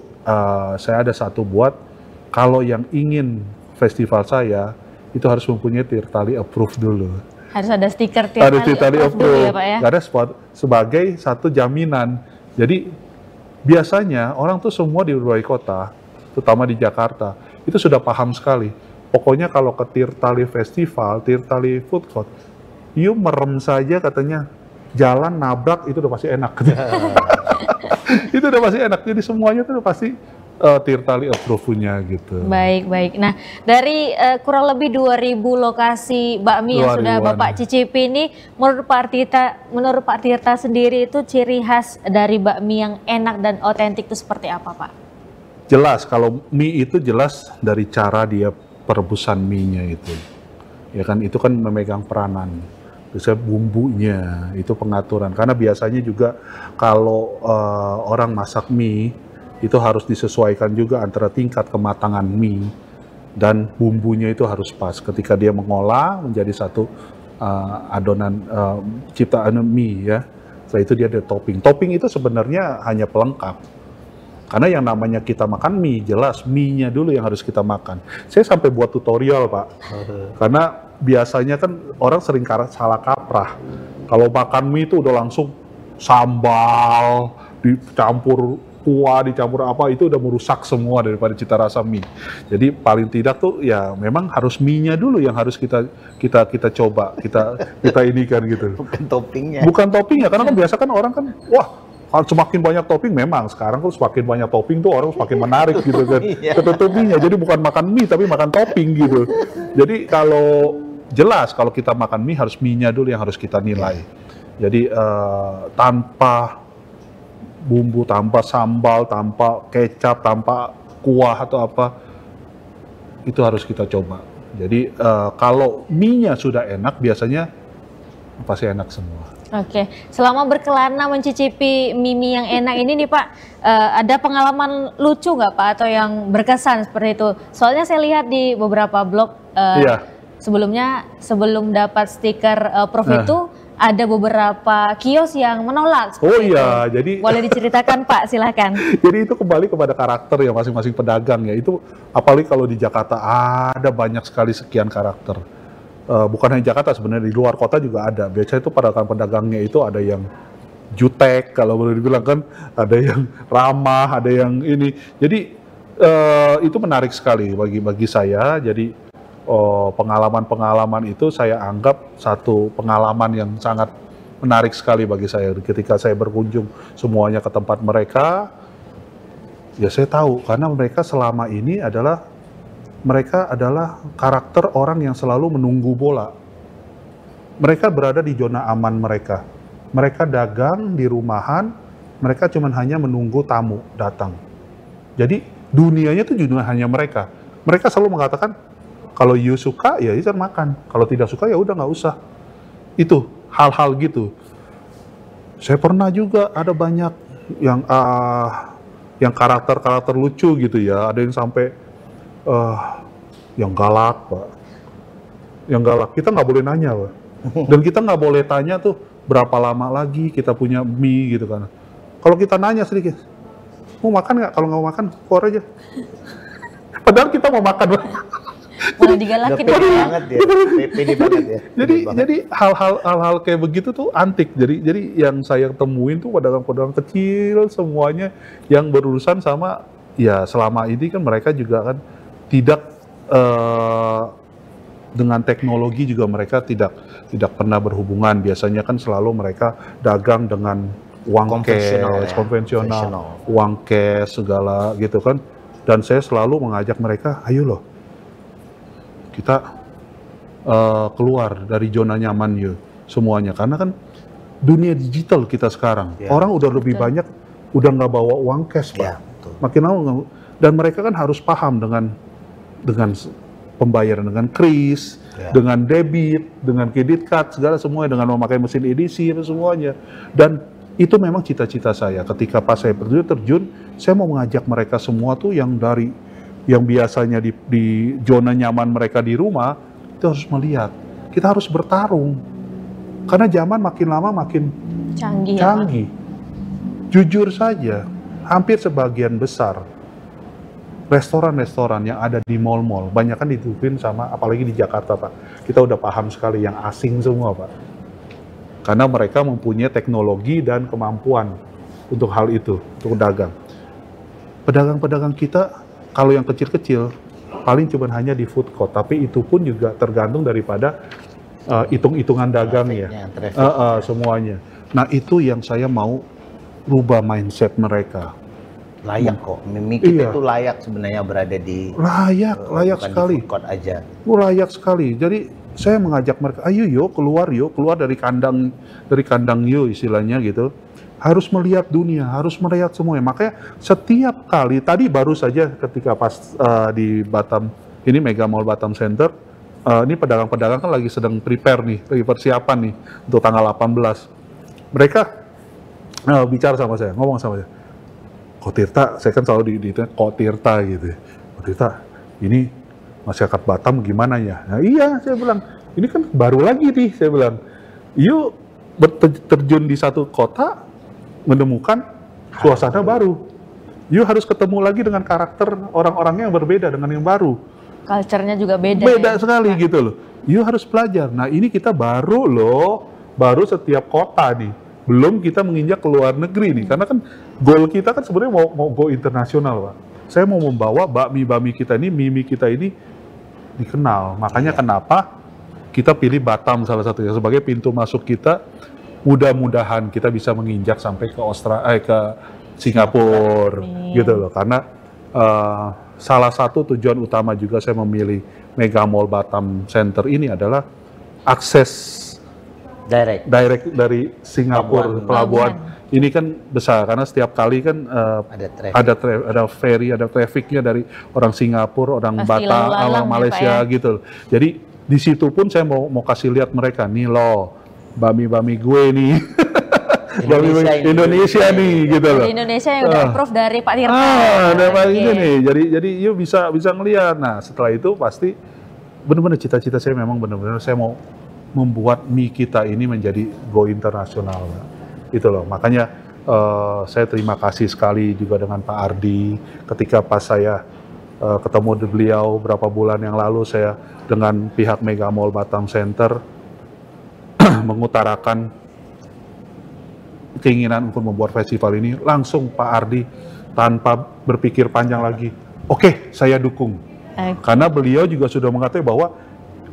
saya ada satu buat, kalau yang ingin festival saya itu harus mempunyai Tirtali Approve dulu. Harus ada stiker Tirtali Approve dulu ya Pak ya. Ada sebagai satu jaminan. Jadi biasanya orang tuh semua di berbagai kota, terutama di Jakarta, itu sudah paham sekali. Pokoknya kalau ke Tirtali Festival, Tirtali Food Court, you merem saja katanya, jalan nabrak itu udah pasti enak. Itu udah pasti enak, jadi semuanya itu udah pasti Tirtali Approve-nya gitu. Baik. Nah, dari kurang lebih 2000 lokasi bakmi yang sudah Bapak cicipi ini, menurut Pak Tirta sendiri itu ciri khas dari bakmi yang enak dan otentik itu seperti apa Pak? Jelas, kalau mie itu jelas dari cara dia perebusan mie-nya itu. Ya kan, itu kan memegang peranan. Terus bumbunya, itu pengaturan. Karena biasanya juga kalau orang masak mie, itu harus disesuaikan juga antara tingkat kematangan mie dan bumbunya itu harus pas. Ketika dia mengolah menjadi satu adonan ciptaan mie ya. Setelah itu dia ada topping. Topping itu sebenarnya hanya pelengkap. Karena yang namanya kita makan mie, jelas mie-nya dulu yang harus kita makan. Saya sampai buat tutorial Pak. Karena biasanya kan orang sering salah kaprah. Kalau makan mie itu udah langsung sambal, dicampur kuah, dicampur apa, itu udah merusak semua daripada cita rasa mie. Jadi paling tidak tuh ya memang harus mie-nya dulu yang harus kita coba, kita ini kan gitu. Bukan toppingnya. Bukan toppingnya, karena kan biasa kan orang kan, wah semakin banyak topping, memang sekarang kan semakin banyak topping tuh orang semakin menarik gitu kan ke toppingnya. Jadi bukan makan mie tapi makan topping gitu. Jadi kalau jelas kalau kita makan mie harus mie-nya dulu yang harus kita nilai. Jadi tanpa bumbu, tanpa sambal, tanpa kecap, tanpa kuah atau apa, itu harus kita coba. Jadi kalau mie-nya sudah enak, biasanya pasti enak semua. Oke, selama berkelana mencicipi mie yang enak ini nih Pak, ada pengalaman lucu nggak Pak atau yang berkesan seperti itu? Soalnya saya lihat di beberapa blog sebelumnya, sebelum dapat stiker Prof itu ada beberapa kios yang menolak. Jadi boleh diceritakan Pak, silakan. Jadi itu kembali kepada karakter ya masing-masing pedagang ya. Itu apalagi kalau di Jakarta ada banyak sekali sekian karakter. Bukan hanya Jakarta, sebenarnya di luar kota juga ada. Biasanya itu pedagang-pedagangnya itu ada yang jutek kalau boleh dibilang kan, ada yang ramah, ada yang ini. Jadi itu menarik sekali bagi saya. Jadi pengalaman-pengalaman itu saya anggap satu pengalaman yang sangat menarik sekali bagi saya. Ketika saya berkunjung semuanya ke tempat mereka, ya saya tahu karena mereka selama ini mereka adalah karakter orang yang selalu menunggu bola. Mereka berada di zona aman mereka. Mereka dagang di rumahan, mereka cuma hanya menunggu tamu datang. Jadi dunianya itu juga hanya mereka. Mereka selalu mengatakan, kalau you suka ya you makan, kalau tidak suka ya udah nggak usah. Itu hal-hal gitu. Saya pernah juga ada banyak yang karakter-karakter lucu gitu ya. Ada yang sampai yang galak Pak. Yang galak kita nggak boleh nanya Pak. Dan kita nggak boleh tanya tuh berapa lama lagi kita punya mie gitu kan. Kalau kita nanya sedikit, mau makan nggak? Kalau nggak mau makan keluar aja. Padahal kita mau makan Pak. Malah digalakin banget ya. Pede banget ya. Jadi hal-hal kayak begitu tuh antik. Jadi yang saya temuin tuh pedagang-pedagang kecil semuanya yang berurusan sama ya selama ini kan mereka juga kan tidak dengan teknologi juga mereka tidak pernah berhubungan. Biasanya kan selalu mereka dagang dengan uang cash, konvensional, uang cash segala gitu kan. Dan saya selalu mengajak mereka, ayo loh, kita keluar dari zona nyaman yuk semuanya. Karena kan dunia digital kita sekarang, orang udah lebih banyak udah nggak bawa uang cash Pak. Makin lama, dan mereka kan harus paham dengan pembayaran dengan kris, dengan debit, dengan kredit card, segala semuanya, dengan memakai mesin edisi semuanya. Dan itu memang cita-cita saya. Ketika pas saya terjun, saya mau mengajak mereka semua tuh yang biasanya di zona nyaman mereka di rumah, itu harus melihat. Kita harus bertarung. Karena zaman makin lama makin canggih. Jujur saja, hampir sebagian besar restoran-restoran yang ada di mall-mall, banyak kan ditutupin sama, apalagi di Jakarta Pak, kita udah paham sekali yang asing semua Pak. Karena mereka mempunyai teknologi dan kemampuan untuk hal itu, untuk dagang. Pedagang-pedagang kita, kalau yang kecil-kecil, paling cuma hanya di food court, tapi itu pun juga tergantung daripada hitung-hitungan dagangnya, semuanya. Nah itu yang saya mau rubah mindset mereka. Layak kok, mie kita itu layak sebenarnya berada di layak sekali. Di food court aja. Layak sekali. Jadi saya mengajak mereka, ayo yuk keluar dari kandang yuk istilahnya gitu. Harus melihat dunia, harus melihat semuanya. Makanya setiap kali, tadi baru saja ketika pas di Batam, ini Mega Mall Batam Center, ini pedagang-pedagang kan lagi sedang prepare nih, lagi persiapan nih untuk tanggal 18. Mereka bicara sama saya, ngomong sama saya, Ko Tirta, saya kan selalu di Ko Tirta gitu. Ko Tirta, ini masyarakat Batam gimana ya? Nah iya, saya bilang, ini kan baru lagi nih, saya bilang. Yuk terjun di satu kota, menemukan suasana baru. Yuk harus ketemu lagi dengan karakter orang-orangnya yang berbeda dengan yang baru. Culture-nya juga beda. Beda sekali gitu loh. Yuk harus belajar. Nah ini kita baru setiap kota nih. Belum kita menginjak ke luar negeri nih, karena kan goal kita kan sebenarnya mau go internasional Pak. Saya mau membawa bakmi kita ini, mie kita ini dikenal. Makanya kenapa kita pilih Batam salah satunya sebagai pintu masuk kita. Mudah-mudahan kita bisa menginjak sampai ke ke Singapura gitu loh. Karena salah satu tujuan utama juga saya memilih Mega Mall Batam Center ini adalah akses direct dari Singapura, pelabuhan ini kan besar karena setiap kali kan ada ferry, ada trafficnya dari orang Singapura, orang Pasti Batam, lalu lalang orang ya, Malaysia Pak, ya. gitu. Jadi di situ pun saya mau kasih lihat mereka nih loh, bami gue nih. Indonesia nih gitu loh. Di Indonesia yang udah approve dari Pak Tirta. Ada Pak Oke. ini nih. Jadi yuk bisa ngelihat. Nah, setelah itu pasti benar-benar cita-cita saya memang benar-benar saya mau membuat mie kita ini menjadi go internasional. Itu loh. Makanya saya terima kasih sekali juga dengan Pak Ardi ketika pas saya ketemu beliau berapa bulan yang lalu, saya dengan pihak Mega Mall Batam Center mengutarakan keinginan untuk membuat festival ini, langsung Pak Ardi tanpa berpikir panjang lagi, oke, saya dukung. Karena beliau juga sudah mengatakan bahwa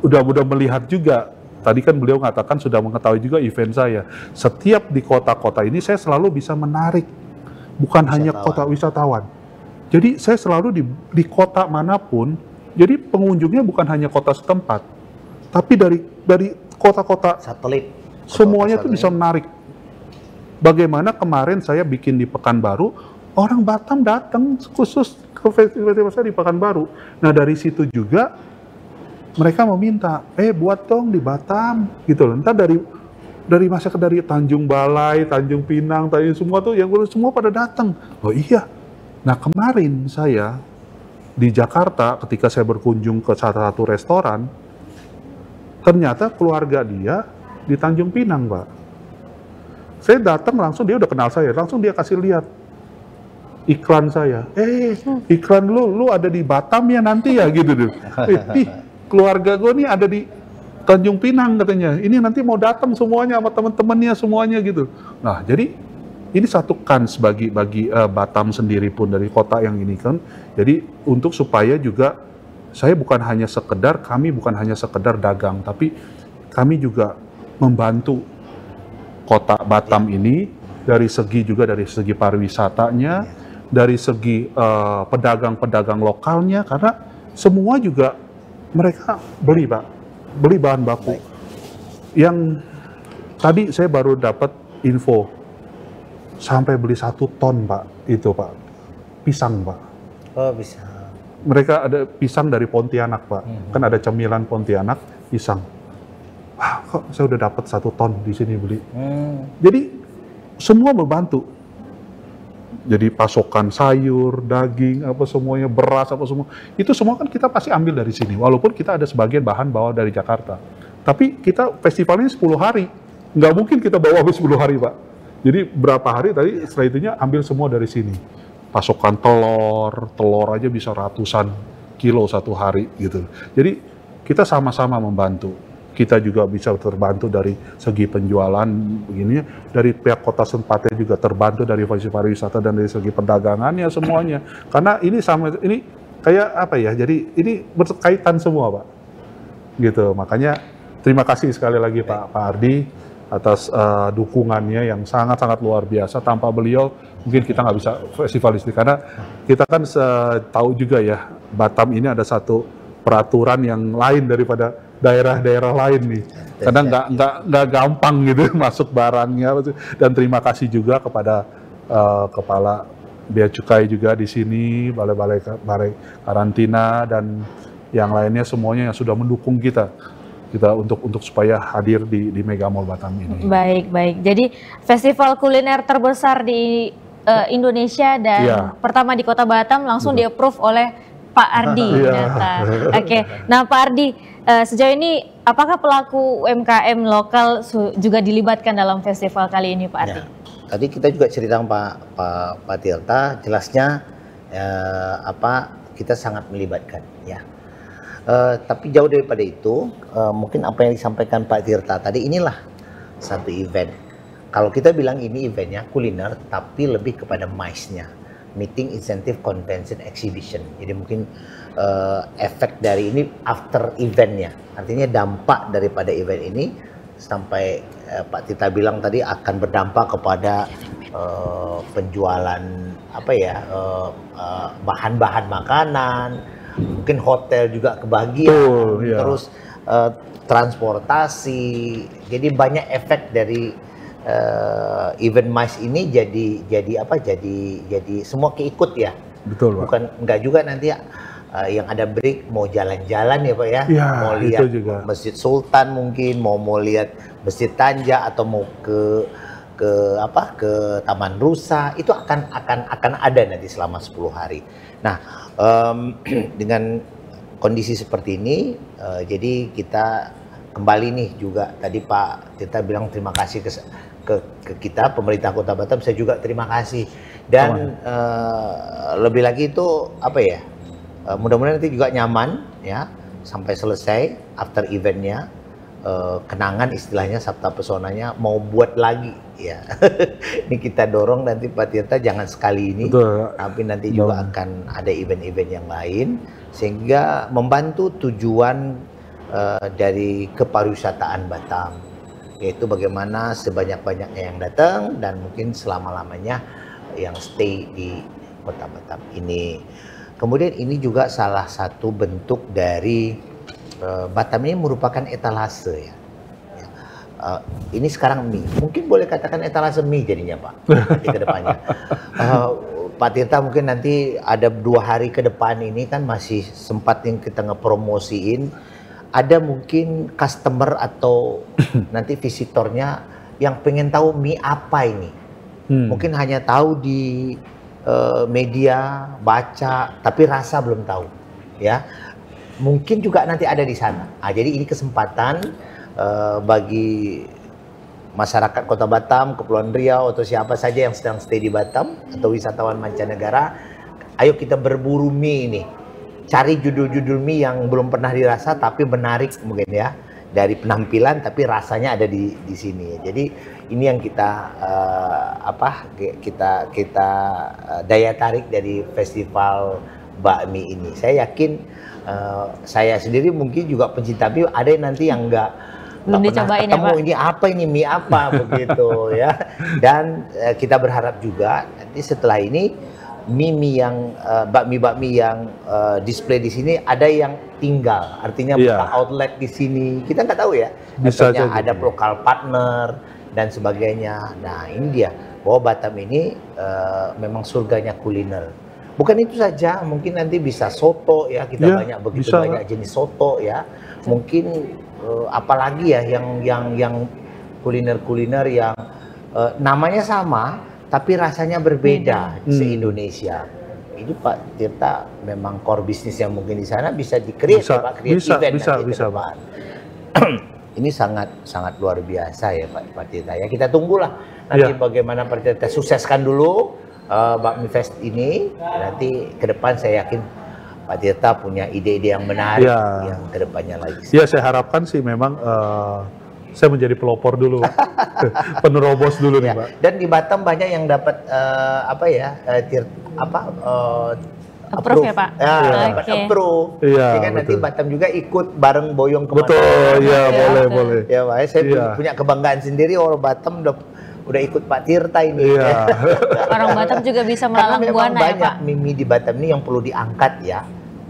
udah melihat juga, tadi kan beliau mengatakan sudah mengetahui juga event saya. Setiap di kota-kota ini saya selalu bisa menarik, bukan hanya kota wisatawan. Jadi saya selalu di kota manapun, jadi pengunjungnya bukan hanya kota setempat, tapi dari kota-kota Satelit. semuanya tuh bisa menarik. Bagaimana kemarin saya bikin di Pekanbaru, orang Batam datang khusus ke festival saya di Pekanbaru. Nah dari situ juga mereka meminta, buat dong di Batam, gitu loh. Entar dari masyarakat dari Tanjung Balai, Tanjung Pinang, semua tuh yang semua pada datang. Oh iya. Nah kemarin saya di Jakarta ketika saya berkunjung ke salah satu restoran, ternyata keluarga dia di Tanjung Pinang, Pak. Saya datang langsung, dia udah kenal saya, langsung dia kasih lihat iklan saya. Iklan lu ada di Batam ya nanti ya gitu deh. Keluarga gue nih ada di Tanjung Pinang katanya. Ini nanti mau datang semuanya sama teman-temannya semuanya gitu. Nah, jadi ini satu kans bagi Batam sendiri pun dari kota yang ini kan. Jadi untuk supaya juga kami bukan hanya sekedar dagang, tapi kami juga membantu kota Batam ini dari segi pariwisatanya, dari segi pedagang-pedagang lokalnya, karena semua juga mereka beli bahan baku. Yang tadi saya baru dapat info sampai beli 1 ton, Pak, itu Pak, pisang, Pak. Oh bisa. Mereka ada pisang dari Pontianak, Pak. Kan ada cemilan Pontianak, pisang. Wah, kok saya udah dapat 1 ton di sini beli. Jadi semua membantu. Jadi pasokan sayur, daging, apa semuanya, beras, apa semua. Itu semua kan kita pasti ambil dari sini. Walaupun kita ada sebagian bahan bawa dari Jakarta. Tapi kita festivalnya 10 hari. Nggak mungkin kita bawa habis 10 hari, Pak. Jadi berapa hari tadi setelah itunya ambil semua dari sini. Pasokan telur aja bisa ratusan kilo 1 hari gitu. Jadi kita sama-sama membantu. Kita juga bisa terbantu dari segi penjualan begini, dari pihak kota tempatnya juga terbantu dari pariwisata dan dari segi perdagangannya semuanya. Karena ini kayak apa ya? Jadi ini berkaitan semua, Pak. Gitu. Makanya terima kasih sekali lagi Pak Ardi atas dukungannya yang sangat-sangat luar biasa. Tanpa beliau mungkin kita nggak bisa festivalis ini, karena kita kan tahu juga ya, Batam ini ada satu peraturan yang lain daripada daerah-daerah lain nih, karena nggak gampang gitu masuk barangnya. Dan terima kasih juga kepada kepala Bea Cukai juga di sini, balai karantina dan yang lainnya semuanya yang sudah mendukung kita untuk supaya hadir di Mega Mall Batam ini. Baik. Jadi festival kuliner terbesar di Indonesia dan pertama di Kota Batam langsung di-approve oleh Pak Ardi ternyata. Oke. Nah, Pak Ardi, sejauh ini apakah pelaku UMKM lokal juga dilibatkan dalam festival kali ini, Pak Ardi? Ya, tadi kita juga cerita Pak Tirta, jelasnya kita sangat melibatkan ya. Tapi jauh daripada itu, mungkin apa yang disampaikan Pak Tirta tadi, inilah satu event. Kalau kita bilang ini eventnya kuliner, tapi lebih kepada MICE-nya, Meeting Incentive Convention Exhibition. Jadi mungkin efek dari ini after eventnya, artinya dampak daripada event ini sampai Pak Tirta bilang tadi akan berdampak kepada penjualan bahan-bahan makanan, mungkin hotel juga kebahagiaan, terus transportasi. Jadi banyak efek dari event MICE ini jadi apa? Jadi semua keikut ya. Betul, Pak. Bukan enggak juga nanti yang ada break mau jalan-jalan ya Pak ya. Ya, mau itu lihat juga. Masjid Sultan mungkin, mau lihat Masjid Tanja atau mau ke Taman Rusa, itu akan ada nanti selama 10 hari. Nah, dengan kondisi seperti ini, jadi kita kembali nih juga tadi Pak Tirta bilang terima kasih ke kita pemerintah Kota Batam, saya juga terima kasih dan lebih lagi itu apa ya, mudah-mudahan nanti juga nyaman ya sampai selesai after eventnya. Kenangan istilahnya Sabta Pesonanya mau buat lagi ya. Ini kita dorong nanti Pak Tirta jangan sekali ini. Betul. Tapi nanti juga akan ada event-event yang lain sehingga membantu tujuan dari kepariwisataan Batam, yaitu bagaimana sebanyak-banyaknya yang datang dan mungkin selama-lamanya yang stay di Kota Batam ini. Kemudian ini juga salah satu bentuk dari Batam ini merupakan etalase ya. Ini sekarang mie, mungkin boleh katakan etalase mie jadinya Pak nanti ke depannya. Pak Tirta mungkin nanti ada 2 hari ke depan ini kan masih sempat yang kita ngepromosiin. Ada mungkin customer atau nanti visitornya yang pengen tahu mie apa ini. Mungkin hanya tahu di media, baca, tapi rasa belum tahu ya. Mungkin juga nanti ada di sana. Jadi ini kesempatan bagi masyarakat Kota Batam, Kepulauan Riau atau siapa saja yang sedang stay di Batam atau wisatawan mancanegara, ayo kita berburu mie ini. Cari judul-judul mie yang belum pernah dirasa tapi menarik mungkin ya, dari penampilan tapi rasanya ada di sini. Jadi ini yang kita kita daya tarik dari festival bakmi ini. Saya yakin saya sendiri mungkin juga pencinta mie, ada yang nanti yang nggak belum dicobain ya Pak. Ini apa ini mie apa begitu ya. Dan kita berharap juga nanti setelah ini mie yang bakmi yang display di sini ada yang tinggal, artinya buka outlet di sini. Kita nggak tahu ya. Bisa Artinya aja ada gitu. lokal partner dan sebagainya. Nah ini dia bahwa Batam ini memang surganya kuliner. Bukan itu saja, mungkin nanti bisa soto ya, kita banyak begitu bisa, banyak jenis soto ya. Mungkin apalagi ya yang kuliner-kuliner yang namanya sama tapi rasanya berbeda se-Indonesia. Ini Pak Tirta memang core bisnis yang mungkin di sana bisa di-create ya Pak, create event nanti ke depan. Ini sangat luar biasa ya Pak Tirta ya. Kita tunggulah nanti bagaimana Pak Tirta sukseskan dulu Bakmi Fest ini. Nanti ke depan saya yakin Pak Tirta punya ide-ide yang menarik yang ke depannya lagi. Ya saya harapkan sih memang saya menjadi pelopor dulu, penerobos dulu nih Pak. Dan di Batam banyak yang dapat Approve ya Pak? Dapat approve. Jadi kan nanti Batam juga ikut bareng boyong kemana. Betul, ya boleh. Ya Pak, saya punya kebanggaan sendiri orang Batam udah ikut Pak Tirta ini. Orang Batam juga bisa melalang buana ya Pak. Banyak mie di Batam ini yang perlu diangkat ya.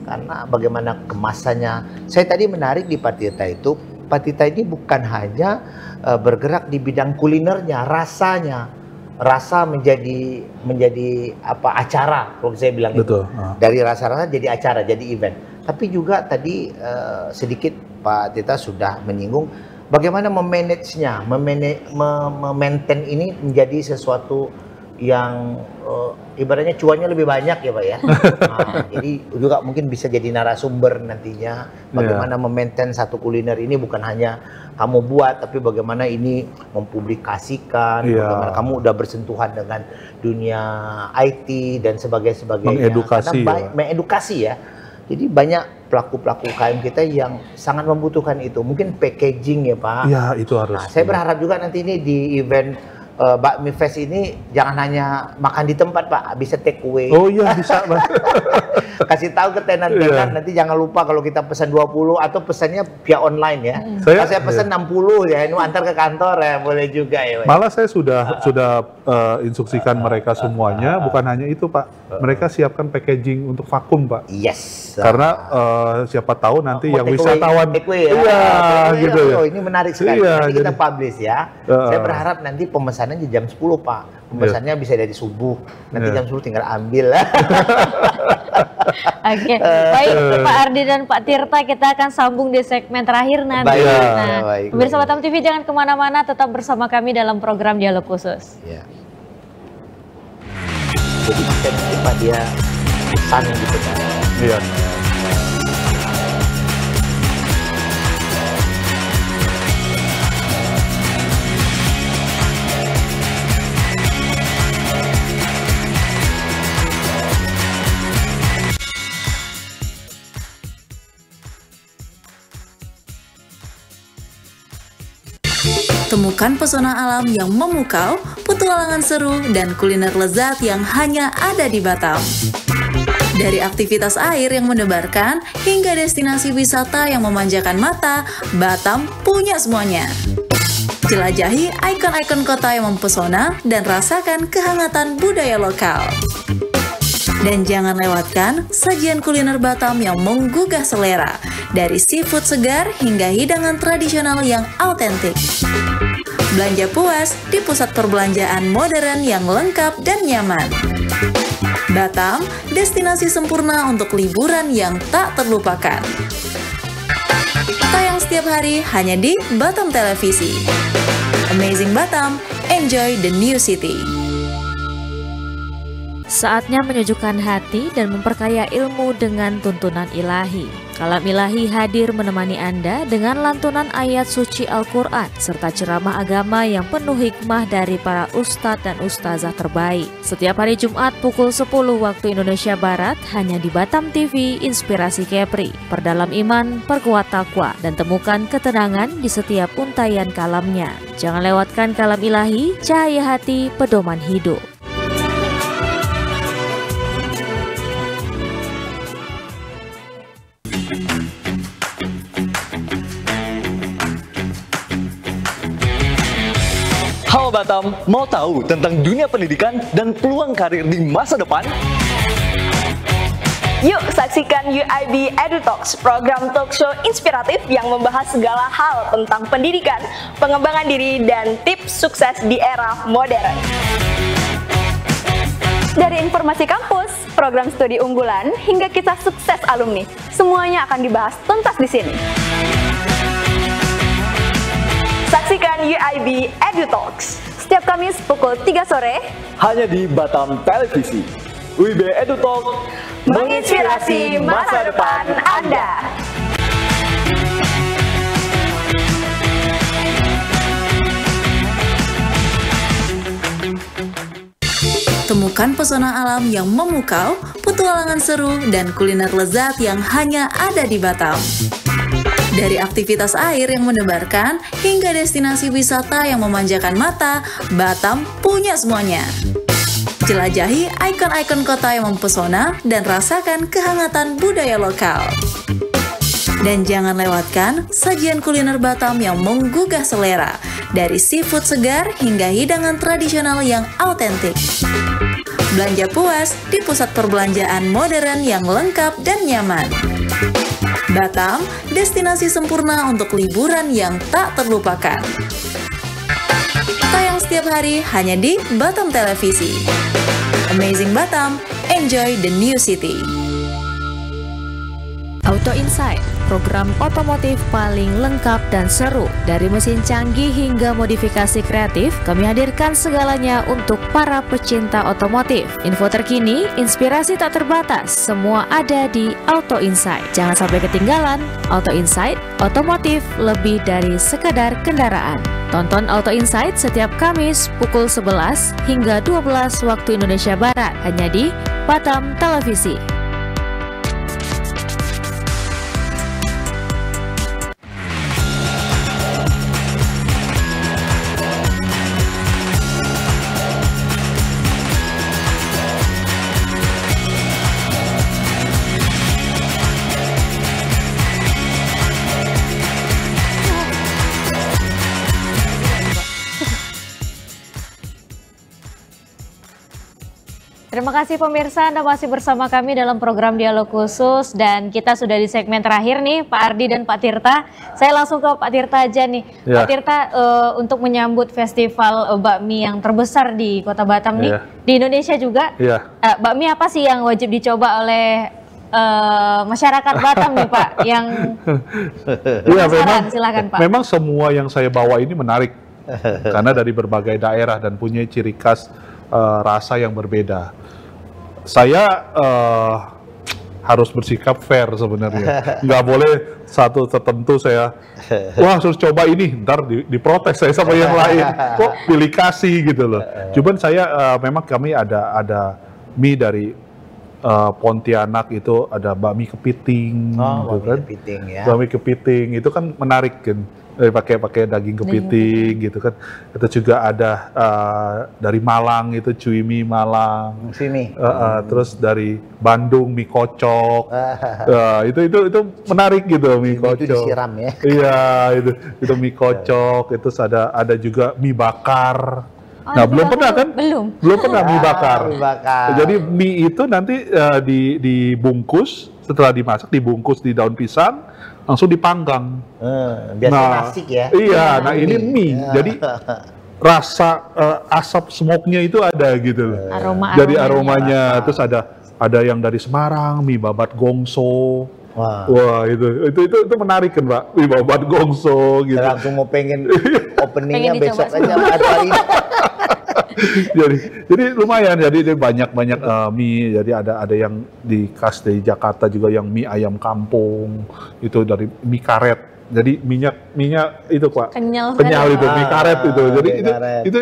Karena bagaimana kemasannya. Saya tadi menarik di Pak Tirta itu, Pak Tirta ini bukan hanya bergerak di bidang kulinernya, rasanya. Rasa menjadi apa acara kalau saya bilang itu. Dari rasa-rasa jadi acara, jadi event. Tapi juga tadi sedikit Pak Tirta sudah menyinggung bagaimana memanagenya, memaintain ini menjadi sesuatu yang ibaratnya cuannya lebih banyak ya Pak ya. Nah, jadi juga mungkin bisa jadi narasumber nantinya bagaimana memaintain satu kuliner ini, bukan hanya kamu buat tapi bagaimana ini mempublikasikan, bagaimana kamu udah bersentuhan dengan dunia IT dan sebagainya. Mengedukasi mengedukasi ya. Jadi banyak pelaku-pelaku UKM kita yang sangat membutuhkan itu. Mungkin packaging ya Pak. Iya, itu harus. Nah, saya berharap juga nanti ini di event bakmi fest ini jangan hanya makan di tempat Pak, bisa take away. Oh iya bisa Pak. Kasih tahu ke tenan-tenan, nanti jangan lupa kalau kita pesan 20 atau pesannya via online ya. Saya pesan 60 ya, ini antar ke kantor ya, boleh juga ya. Malah saya sudah instruksikan mereka semuanya, bukan hanya itu Pak. Mereka siapkan packaging untuk vakum Pak. Yes. Karena siapa tahu nanti yang wisatawan take away ya. Iya, gitu ya. Oh, ini menarik sekali. Iya, Nanti kita jadi- publish ya. Saya berharap nanti pemesanannya jam 10 Pak. Pemesannya bisa dari subuh. Nanti jam 10 tinggal ambil. Oke, baik Pak Ardi dan Pak Tirta, kita akan sambung di segmen terakhir nanti. Baik, Nah, baik, pemirsa baik. Batam TV jangan kemana-mana, tetap bersama kami dalam program Dialog Khusus. Ya. Jadi kita lupa dia pesan gitu kan. Iya. Temukan pesona alam yang memukau, petualangan seru, dan kuliner lezat yang hanya ada di Batam. Dari aktivitas air yang mendebarkan, hingga destinasi wisata yang memanjakan mata, Batam punya semuanya. Jelajahi ikon-ikon kota yang mempesona dan rasakan kehangatan budaya lokal. Dan jangan lewatkan sajian kuliner Batam yang menggugah selera, dari seafood segar hingga hidangan tradisional yang autentik. Belanja puas di pusat perbelanjaan modern yang lengkap dan nyaman. Batam, destinasi sempurna untuk liburan yang tak terlupakan. Tayang setiap hari hanya di Batam Televisi. Amazing Batam, enjoy the new city. Saatnya menyejukkan hati dan memperkaya ilmu dengan tuntunan ilahi. Kalam Ilahi hadir menemani Anda dengan lantunan ayat suci Al-Quran serta ceramah agama yang penuh hikmah dari para ustadz dan ustazah terbaik. Setiap hari Jumat pukul 10 waktu Indonesia Barat hanya di Batam TV Inspirasi Kepri. Perdalam iman, perkuat takwa, dan temukan ketenangan di setiap untayan kalamnya. Jangan lewatkan Kalam Ilahi, cahaya hati, pedoman hidup. Halo Batam, mau tahu tentang dunia pendidikan dan peluang karir di masa depan? Yuk saksikan UIB EduTalks, program talk show inspiratif yang membahas segala hal tentang pendidikan, pengembangan diri, dan tips sukses di era modern. Dari informasi kampus, program studi unggulan, hingga kisah sukses alumni, semuanya akan dibahas tuntas di sini. Saksikan UIB EduTalks setiap Kamis pukul 3 sore Hanya di Batam Televisi. UIB EduTalk, menginspirasi masa depan Anda. Temukan pesona alam yang memukau, petualangan seru, dan kuliner lezat yang hanya ada di Batam. Dari aktivitas air yang mendebarkan, hingga destinasi wisata yang memanjakan mata, Batam punya semuanya. Jelajahi ikon-ikon kota yang mempesona dan rasakan kehangatan budaya lokal. Dan jangan lewatkan sajian kuliner Batam yang menggugah selera, dari seafood segar hingga hidangan tradisional yang autentik. Belanja puas di pusat perbelanjaan modern yang lengkap dan nyaman. Batam, destinasi sempurna untuk liburan yang tak terlupakan. Tayang setiap hari hanya di Batam Televisi. Amazing Batam, enjoy the new city. Auto Insight, program otomotif paling lengkap dan seru. Dari mesin canggih hingga modifikasi kreatif, kami hadirkan segalanya untuk para pecinta otomotif. Info terkini, inspirasi tak terbatas, semua ada di Auto Insight. Jangan sampai ketinggalan. Auto Insight, otomotif lebih dari sekadar kendaraan. Tonton Auto Insight setiap Kamis pukul 11 hingga 12 waktu Indonesia Barat, hanya di Batam Televisi. terima kasih pemirsa, Anda masih bersama kami dalam program Dialog Khusus dan kita sudah di segmen terakhir nih, Pak Ardi dan Pak Tirta. Saya langsung ke Pak Tirta aja nih. Pak Tirta, untuk menyambut festival bakmi yang terbesar di Kota Batam nih, di Indonesia juga, bakmi apa sih yang wajib dicoba oleh masyarakat Batam nih Pak? Yang penasaran, silakan Pak. Memang semua yang saya bawa ini menarik karena dari berbagai daerah dan punya ciri khas rasa yang berbeda. Saya harus bersikap fair sebenarnya. Nggak boleh satu tertentu saya, wah harus coba ini, ntar diprotes saya sama yang lain. Kok pilih kasih gitu loh. Cuman saya memang kami ada mie dari Pontianak itu ada bakmi kepiting, gitu kan? Kepiting ya. Bakmi kepiting itu kan menarik kan. Pakai daging kepiting gitu kan. Itu juga ada dari Malang itu cuy mie Malang. Sini. Terus dari Bandung mie kocok. Itu menarik gitu mie kocok. Itu disiram ya. Iya, itu mie kocok. Itu ada juga mie bakar. Nah, belum pernah kan? Belum pernah mie bakar. Mie bakar. Jadi mie itu nanti dibungkus, setelah dimasak dibungkus di daun pisang, langsung dipanggang. Biasanya nasi ya. Iya, nah ini mie. Jadi rasa asap smoke-nya itu ada gitu loh. Jadi aromanya. Terus ada yang dari Semarang, mie babat gongso. Wah, itu menarik kan, Pak? Mie babat gongso gitu. Saya langsung mau pengen openingnya besok aja atau hari ini. jadi lumayan, jadi banyak mie. Jadi ada yang di khas dari Jakarta juga yang mie ayam kampung itu dari mie karet. Jadi minyak itu Pak kenyal itu mie karet itu. Jadi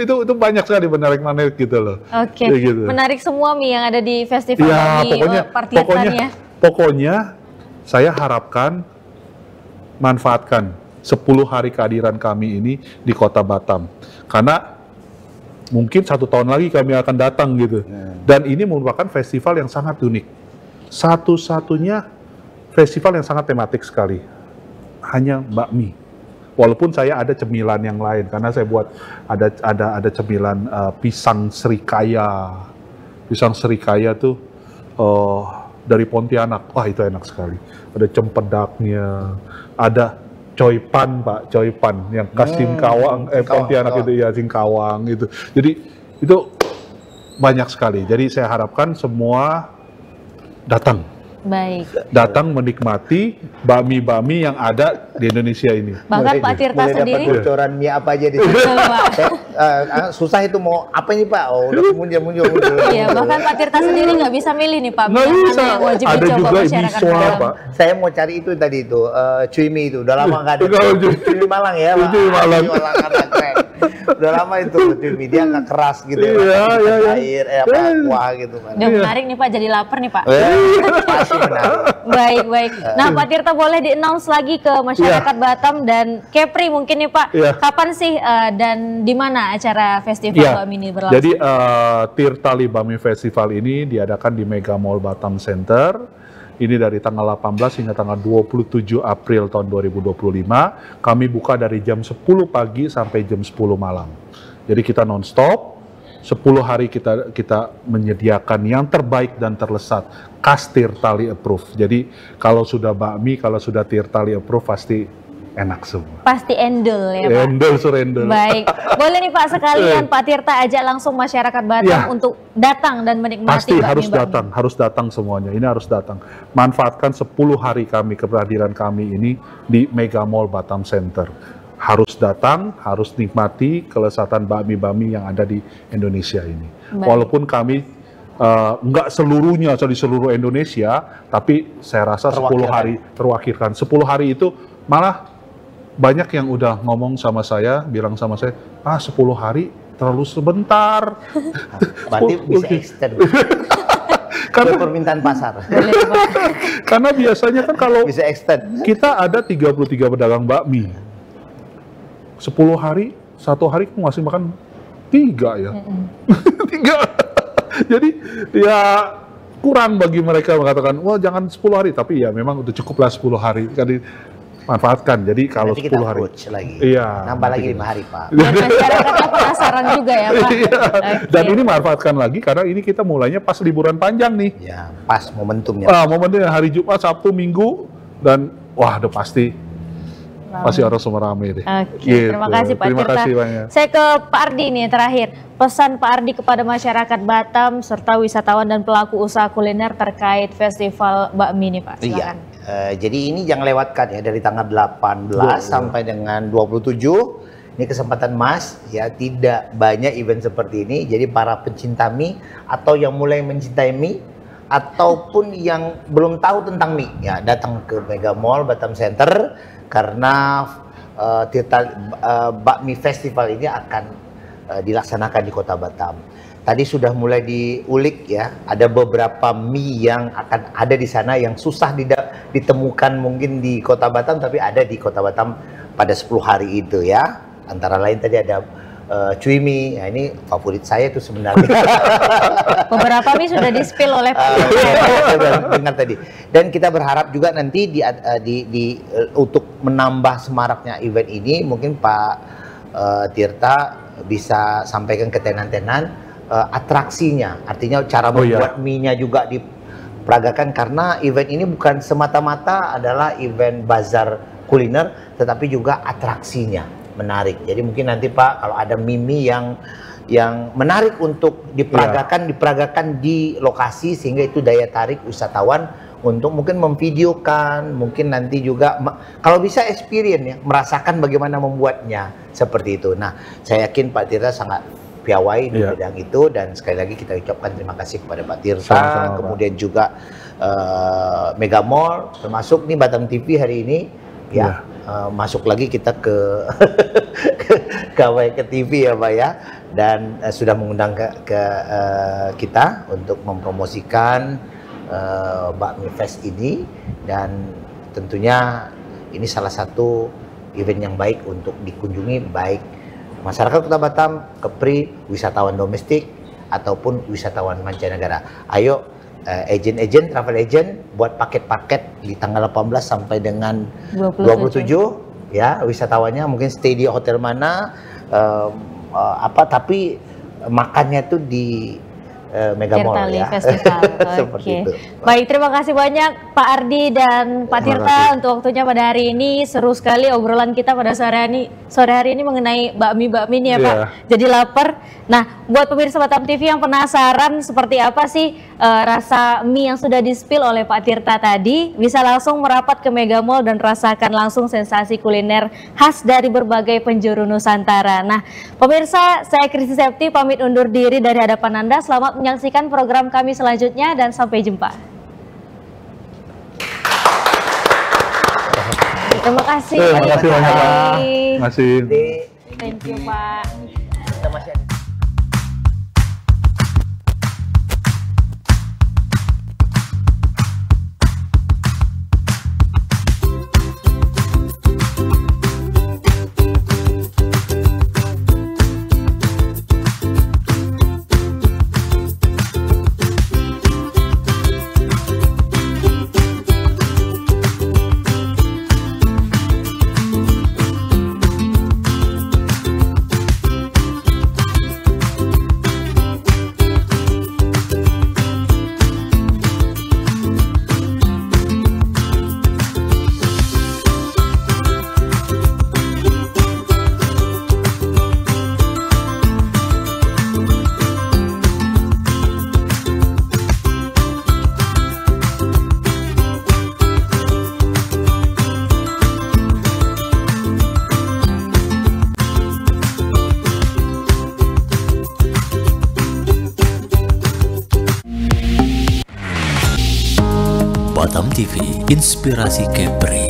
itu banyak sekali menarik gitu loh. Oke. Gitu. Menarik semua mie yang ada di festival ini. Pokoknya saya harapkan manfaatkan 10 hari kehadiran kami ini di Kota Batam. Karena mungkin 1 tahun lagi kami akan datang gitu. Dan ini merupakan festival yang sangat unik. Satu-satunya festival yang sangat tematik sekali. Hanya bakmi. Walaupun saya ada cemilan yang lain karena saya buat ada cemilan pisang serikaya. Pisang serikaya tuh dari Pontianak. Wah, itu enak sekali. Ada cempedaknya, ada coipan Pak, coipan yang khas Singkawang, Pontianak itu ya, Singkawang gitu. Jadi itu banyak sekali. Jadi saya harapkan semua datang. Datang menikmati bakmi-bakmi yang ada di Indonesia ini. Bahkan Pak Tirta sendiri dapat bocoran mie apa aja di sini. Susah itu mau apa ini Pak? Oh, udah muncul. Iya, bahkan Pak Tirta sendiri nggak bisa milih nih Pak. Nggak bisa. Yang wajib Ada dicoba juga masyarakat miswa, Pak. Saya mau cari itu tadi itu cuy mie itu. Udah lama nggak ada. Cuy mie Malang ya Pak. Cuy Malang. Keren. Udah lama itu cuy mie, dia nggak keras gitu. Iya. Air kuah gitu kan. Udah menarik nih Pak, jadi lapar nih Pak. Pasti menarik. Baik. Nah Pak Tirta boleh di-announce lagi ke masyarakat Batam dan Kepri mungkin nih Pak, kapan sih dan di mana acara festival bakmi ini berlangsung? Jadi Tirtali Bakmi Festival ini diadakan di Mega Mall Batam Center. Ini dari tanggal 18 hingga tanggal 27 April tahun 2025. Kami buka dari jam 10 pagi sampai jam 10 malam. Jadi kita non-stop. 10 hari kita menyediakan yang terbaik dan terlesat, khas Tirtali approve. Jadi kalau sudah bakmi, kalau sudah Tirtali approve pasti enak semua. Pasti endul ya Pak. Surrender. Baik, boleh nih Pak sekalian Pak Tirta ajak langsung masyarakat Batam untuk datang dan menikmati bakmi. Pasti harus datang semuanya. Ini harus datang. Manfaatkan 10 hari kami kehadiran kami ini di Mega Mall Batam Center. Harus datang, harus nikmati kelezatan bakmi-bakmi yang ada di Indonesia ini. Walaupun kami nggak seluruhnya di seluruh Indonesia, tapi saya rasa 10 hari terwakilkan. 10 hari itu malah banyak yang udah ngomong sama saya, bilang sama saya, 10 hari terlalu sebentar. Berarti bisa extend. Karena permintaan pasar. Karena biasanya kan kalau bisa extend. Kita ada 33 pedagang bakmi. 10 hari, 1 hari masih makan 3 ya. 3. Jadi ya kurang bagi mereka mengatakan, wah jangan 10 hari. Tapi ya memang udah cukuplah 10 hari. Jadi manfaatkan. Jadi kalau Nanti kita 10 hari. approach lagi. Iya. Nambah lagi nanti 5 hari, Pak. Dan masyarakatnya penasaran juga ya Pak. Iya. Oke. Dan ini manfaatkan lagi karena ini kita mulainya pas liburan panjang nih. Ya, pas momentumnya. Momennya hari Jumat, Sabtu, Minggu, dan wah udah pasti harus semua rame deh. Oke, Gitu. terima kasih Pak Terima Tirta. kasih banyak. Saya ke Pak Ardi nih terakhir. Pesan Pak Ardi kepada masyarakat Batam serta wisatawan dan pelaku usaha kuliner terkait festival bakmi nih Pak. Iya. Silakan. Jadi ini jangan lewatkan ya dari tanggal 18 sampai dengan 27. Ini kesempatan emas ya, tidak banyak event seperti ini. Jadi para pencinta mie atau yang mulai mencintai mie ataupun yang belum tahu tentang mie ya, datang ke Mega Mall Batam Center karena Bakmi Festival ini akan dilaksanakan di Kota Batam. Tadi sudah mulai diulik ya, ada beberapa mie yang akan ada di sana yang susah ditemukan mungkin di Kota Batam, tapi ada di Kota Batam pada 10 hari itu ya. Antara lain tadi ada cuy mie, ya ini favorit saya itu sebenarnya. Beberapa mie sudah di-spill oleh Pak. Dengar tadi. Dan kita berharap juga nanti untuk menambah semaraknya event ini, mungkin Pak Tirta bisa sampaikan ke tenan-tenan atraksinya, artinya cara membuat mie-nya juga diperagakan, karena event ini bukan semata-mata adalah event bazar kuliner, tetapi juga atraksinya menarik. Jadi mungkin nanti Pak kalau ada mie yang menarik untuk diperagakan di lokasi, sehingga itu daya tarik wisatawan untuk mungkin memvideokan, mungkin nanti juga kalau bisa experience ya, merasakan bagaimana membuatnya seperti itu. Nah, saya yakin Pak Tirta sangat piawai di bidang itu, dan sekali lagi kita ucapkan terima kasih kepada Pak Tirta. Sama-sama, kemudian juga Mega Mall, termasuk nih Batam TV hari ini ya. Masuk lagi kita ke ke TV ya Pak ya, dan sudah mengundang ke kita untuk mempromosikan Bakmi Fest ini, dan tentunya ini salah satu event yang baik untuk dikunjungi baik masyarakat Kota Batam, Kepri, wisatawan domestik ataupun wisatawan mancanegara. Ayo agent travel agent buat paket-paket di tanggal 18 sampai dengan 27 ya, wisatawannya mungkin stay di hotel mana tapi makannya tuh di Mega Mall ya. Festival. Seperti itu. Baik, terima kasih banyak Pak Ardi dan Pak Tirta untuk waktunya pada hari ini. Seru sekali obrolan kita pada sore hari ini mengenai bakmi ini ya Pak. Jadi lapar. Nah, buat pemirsa Batam TV yang penasaran seperti apa sih rasa mie yang sudah di-spill oleh Pak Tirta tadi, bisa langsung merapat ke Mega Mall dan rasakan langsung sensasi kuliner khas dari berbagai penjuru Nusantara. Nah, pemirsa, saya Kristi Septi pamit undur diri dari hadapan Anda. Selamat menyaksikan program kami selanjutnya dan sampai jumpa. Terima kasih. Terima kasih banyak Pak. Terima kasih. Thank you Pak. Kita masih ada. Batam TV, inspirasi Kepri.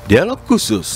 Dialog khusus